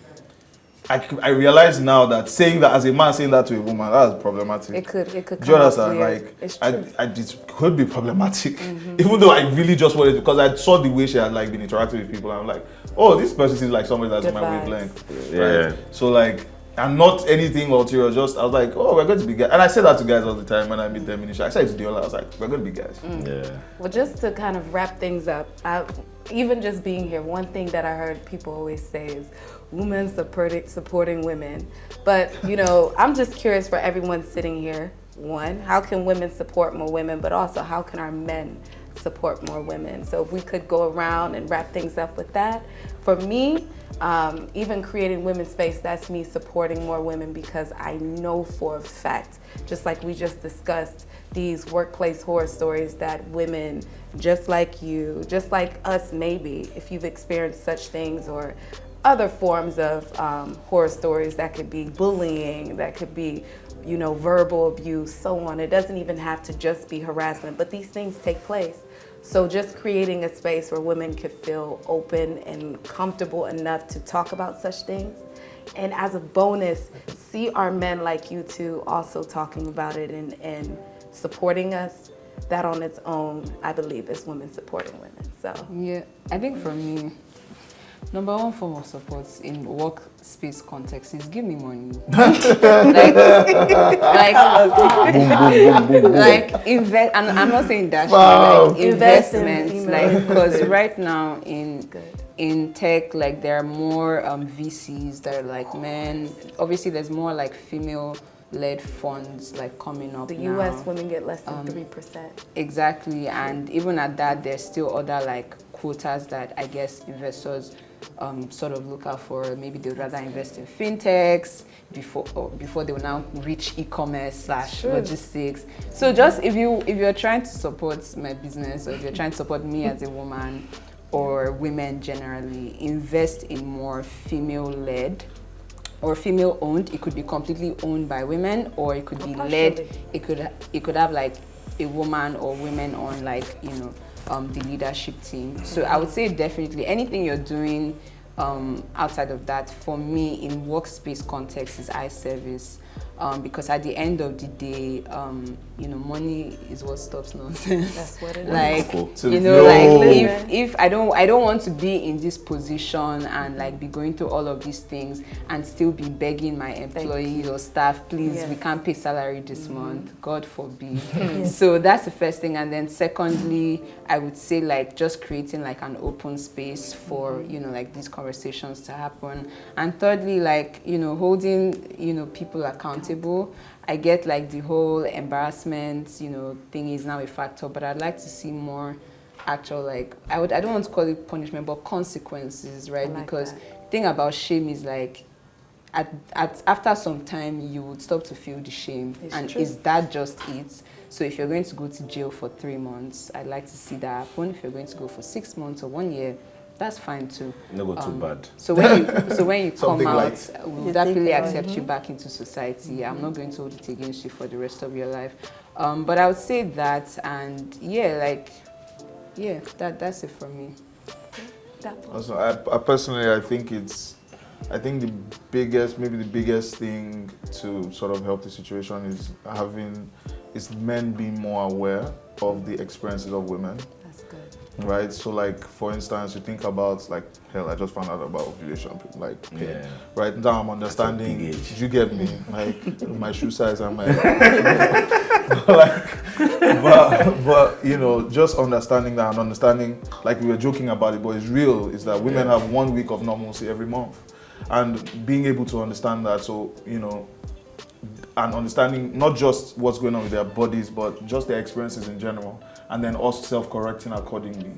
I realize now that saying that as a man saying that to a woman, that is problematic. It could Do come you off understand? weird. Like, It's true. it could be problematic, even though I really just wanted, because I saw the way she had like been interacting with people. And I'm like, oh, this person seems like somebody that's Good on my vibes. wavelength. Yeah. Right? So like, and not anything ulterior. Just I was like, oh, we're going to be guys, and I say that to guys all the time when I meet them initially. I said it to Diola, I was like, we're going to be guys. Yeah. Well, just to kind of wrap things up, even just being here, one thing that I heard people always say is women supporting women. But, you know, I'm just curious for everyone sitting here. One, how can women support more women? But also, how can our men support more women? So if we could go around and wrap things up with that. For me, even creating women's space, that's me supporting more women, because I know for a fact, just like we just discussed, these workplace horror stories that women just like you, just like us maybe, if you've experienced such things, or other forms of horror stories that could be bullying, that could be, you know, verbal abuse, so on. It doesn't even have to just be harassment, but these things take place. So just creating a space where women could feel open and comfortable enough to talk about such things. And as a bonus, see our men like you two also talking about it and supporting us. That on its own, I believe, is women supporting women. So Yeah, I think for me, number one form of support in workspace context is give me money. like invest, and I'm not saying that, Wow. like Invest in investments, female like, because businesses. right now in Good. in tech, like there are more VCs that are like men. Obviously, there's more like female-led funds like coming up the now. U.S. women get less than 3%. Exactly, and even at that, there's still other like quotas that I guess investors sort of look out for. Maybe they'd rather invest in fintechs before they will now reach e-commerce / logistics. So just if you're trying to support my business, or if you're trying to support me as a woman or women generally, invest in more female-led or female-owned. It could be completely owned by women, or it could be led. It could have like a woman or women on, like, you know, the leadership team. So I would say definitely anything you're doing outside of that, for me in workspace context, is eye service. Because at the end of the day, you know, money is what stops nonsense. That's what it is. Like, Cool. you know, like if I don't want to be in this position and like be going through all of these things and still be begging my employees or staff, please, we can't pay salary this month, God forbid. So that's the first thing. And then secondly, I would say like just creating like an open space for, you know, like these conversations to happen. And thirdly, like, you know, holding, you know, people accountable. I get like the whole embarrassment, you know, thing is now a factor, but I'd like to see more actual, like, I don't want to call it punishment, but consequences, right? Like because that. the thing about shame is like, after some time, you would stop to feel the shame. It's and true. is that just it? So if you're going to go to jail for 3 months, I'd like to see that happen. If you're going to go for 6 months or 1 year, that's fine too. No go too bad. So when you come Something out, light. we'll happily accept you back into society. I'm not going to hold it against you for the rest of your life. But I would say that, and that's it for me. Also, I personally, I think the biggest thing to sort of help the situation is men being more aware of the experiences of women. That's good. Right, so like for instance, you think about like hell. I just found out about ovulation, like pain. Yeah. Right now, I'm understanding. That's a big age. You get me? Like my shoe size and my but you know, just understanding that and understanding, like we were joking about it, but it's real. Is that women have 1 week of normalcy every month, and being able to understand that, so you know. And understanding not just what's going on with their bodies, but just their experiences in general, and then us self-correcting accordingly.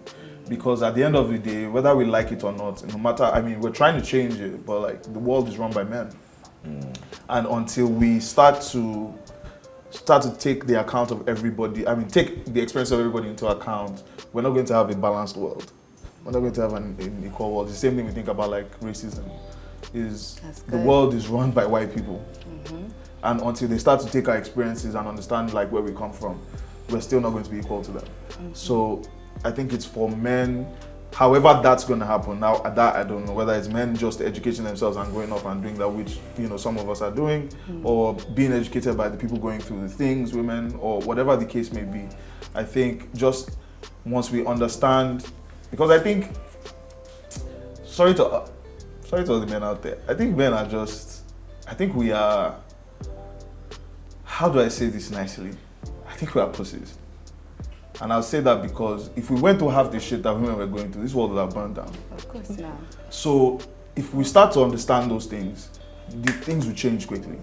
Because at the end of the day, whether we like it or not, no matter, I mean, we're trying to change it, but like the world is run by men. And until we start to take the account of everybody, I mean, take the experience of everybody into account, we're not going to have a balanced world. We're not going to have an equal world. The same thing we think about like racism. The world is run by white people. And until they start to take our experiences and understand like where we come from, we're still not going to be equal to them. So I think it's for men, however that's going to happen. Now that I don't know, whether it's men just educating themselves and going off and doing that, which you know some of us are doing, or being educated by the people going through the things, women, or whatever the case may be. I think just once we understand, because I think, sorry to all the men out there, I think men are we are, how do I say this nicely? I think we are pussies. And I'll say that because if we went to have the shit that women were going through, this world would have burned down. Of course not. So if we start to understand those things, the things will change quickly.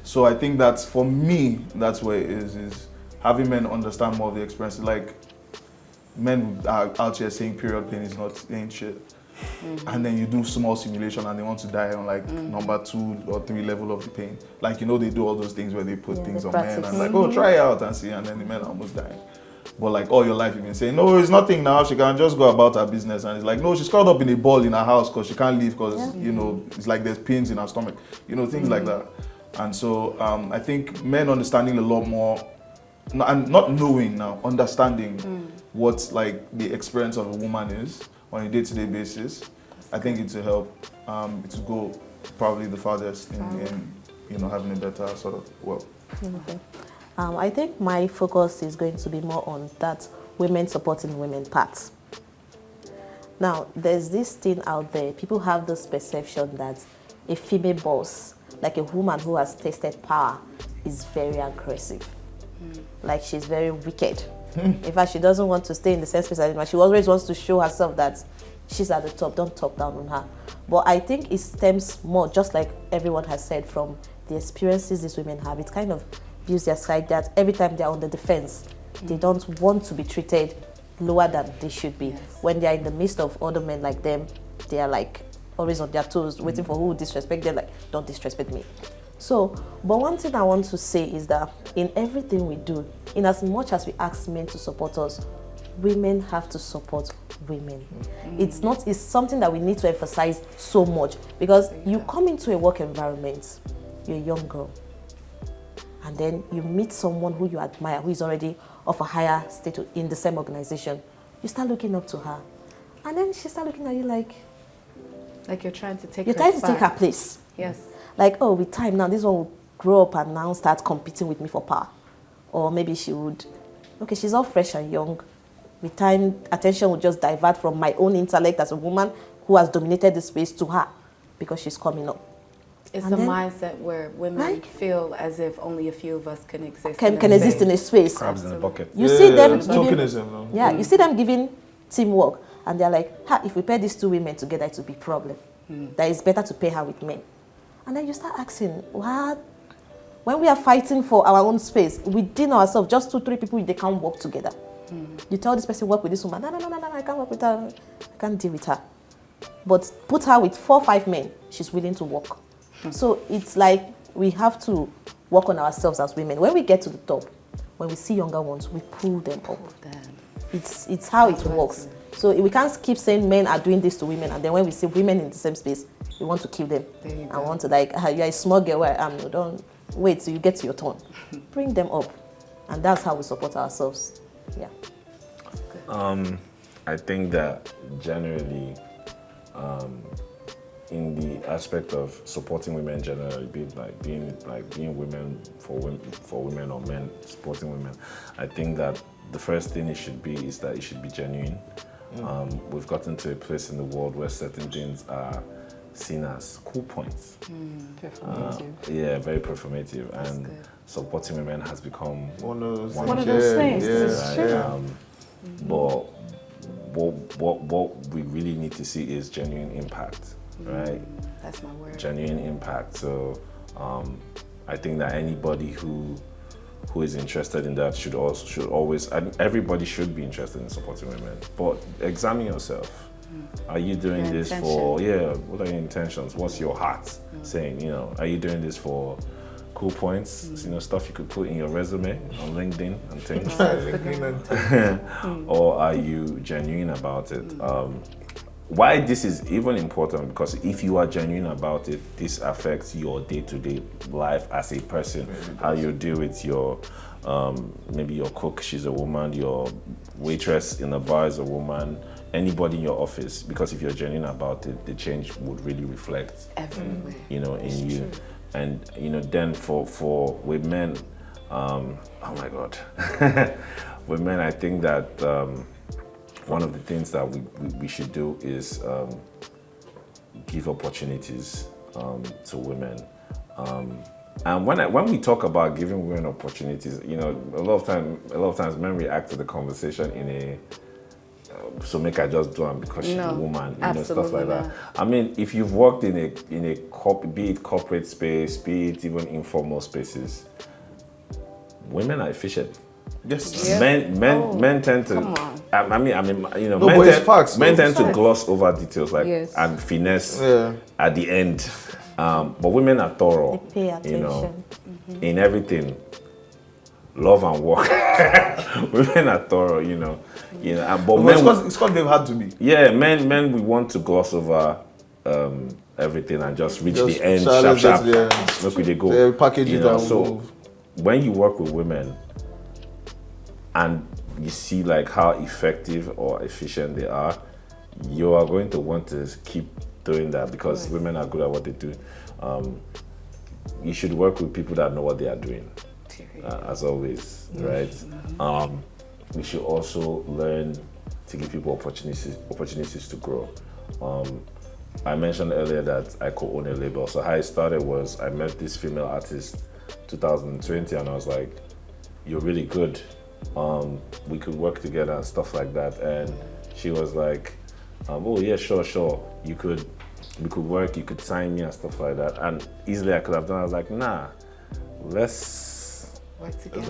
So I think that's, for me, that's where it is having men understand more of the experiences. Like, men are out here saying period pain ain't shit. And then you do small simulation and they want to die on like number 2 or 3 level of the pain. Like, you know, they do all those things where they put things on men and like, oh, try it out and see, and then the men are almost dying. But like all your life you've been saying, no, it's nothing now, she can just go about her business. And it's like, no, she's curled up in a ball in her house because she can't leave because, you know, it's like there's pains in her stomach, you know, things like that. And so I think men understanding a lot more, and not knowing now, understanding what like the experience of a woman is on a day-to-day basis, I think it will help to go probably the farthest in you know, having a better sort of world. Okay. I think my focus is going to be more on that women supporting women part. Now, there's this thing out there, people have this perception that a female boss, like a woman who has tasted power, is very aggressive. Like she's very wicked. In fact, she doesn't want to stay in the same space anymore. She always wants to show herself that she's at the top, don't talk down on her. But I think it stems more, just like everyone has said, from the experiences these women have. It kind of builds their side that every time they're on the defense, they don't want to be treated lower than they should be. When they're in the midst of other men like them, they are like always on their toes, waiting for who will disrespect them, like, don't disrespect me. So, but one thing I want to say is that in everything we do, in as much as we ask men to support us, women have to support women. It's something that we need to emphasize so much, because you come into a work environment, you're a young girl, and then you meet someone who you admire, who is already of a higher status in the same organization. You start looking up to her, and then she starts looking at you like you're trying to take you're trying to take her place. Yes. Like, oh, with time now, this one will grow up and now start competing with me for power. Or maybe she would, okay, she's all fresh and young. With time, attention will just divert from my own intellect as a woman who has dominated the space to her because she's coming up. It's a mindset where women feel as if only a few of us can exist. Can exist in a space. Crabs in the bucket. You see them it's giving, tokenism, no? you see them giving teamwork, and they're like, if we pair these 2 women together, it will be a problem. That it's better to pair her with men. And then you start asking, what? When we are fighting for our own space, within ourselves, just 2-3 people, they can't work together. You tell this person, work with this woman. No, I can't work with her. I can't deal with her. But put her with 4 or 5 men, she's willing to work. So it's like we have to work on ourselves as women. When we get to the top, when we see younger ones, we pull them up. It's how it works. So we can't keep saying men are doing this to women, and then when we see women in the same space, we want to kill them. And want to like, you're a small girl where I am. No, don't wait till you get to your turn. Bring them up, and that's how we support ourselves. Yeah. I think that generally, in the aspect of supporting women generally, being women for women or men supporting women, I think that the first thing it should be is that it should be genuine. We've gotten to a place in the world where certain things are seen as cool points. Performative. Very performative. That's and good. Supporting women has become one of those things. But what we really need to see is genuine impact, right? That's my word. Genuine impact. So I think that anybody who is interested in that should always, and everybody should be interested in supporting women. But examine yourself. Are you doing this for, what are your intentions? What's your heart saying? Are you doing this for cool points, stuff you could put in your resume on LinkedIn and things? Or are you genuine about it? Why this is even important, because if you are genuine about it, this affects your day-to-day life as a person. How you deal with your, maybe your cook, she's a woman, your waitress in a bar is a woman, anybody in your office, because if you're genuine about it, the change would really reflect everywhere. In you. True. And then for with men, oh my God, with men, I think that one of the things that we should do is give opportunities to women. And when we talk about giving women opportunities, a lot of times men react to the conversation in a so make I just do it because she's a woman, stuff like that. I mean, if you've worked in a be it corporate space, be it even informal spaces, women are efficient. Yes. Yeah. Men tend to. Men tend to gloss over details and finesse at the end. But women are thorough. They pay attention. In everything. Love and work. Women are thorough, but men, it's because they've had to be. Yeah, men we want to gloss over everything and just reach the end sharp. Look where they go. They package it and so move. When you work with women and you see like how effective or efficient they are, you are going to want to keep doing that because women are good at what they do. You should work with people that know what they are doing. As always, right? We should also learn to give people opportunities to grow. I mentioned earlier that I co-own a label. So how it started was I met this female artist 2020 and I was like, you're really good. We could work together and stuff like that. And she was like, oh yeah, sure. We could work, you could sign me and stuff like that. And easily I could have done. I was like, nah, let's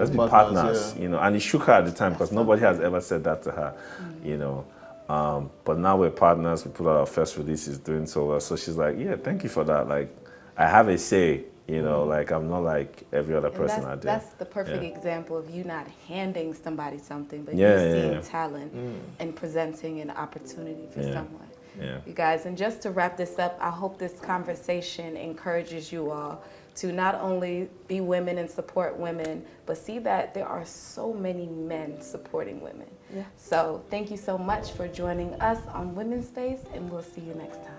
be partners, and it shook her at the time because nobody has ever said that to her, but now we're partners, we put out our first release, is doing so well, so she's like, yeah, thank you for that, like, I have a say, like, I'm not like every other person out there. That's the perfect example of you not handing somebody something, but you seeing talent and presenting an opportunity for someone. You guys, and just to wrap this up, I hope this conversation encourages you all to not only be women and support women, but see that there are so many men supporting women. So thank you so much for joining us on Women's Space, and we'll see you next time.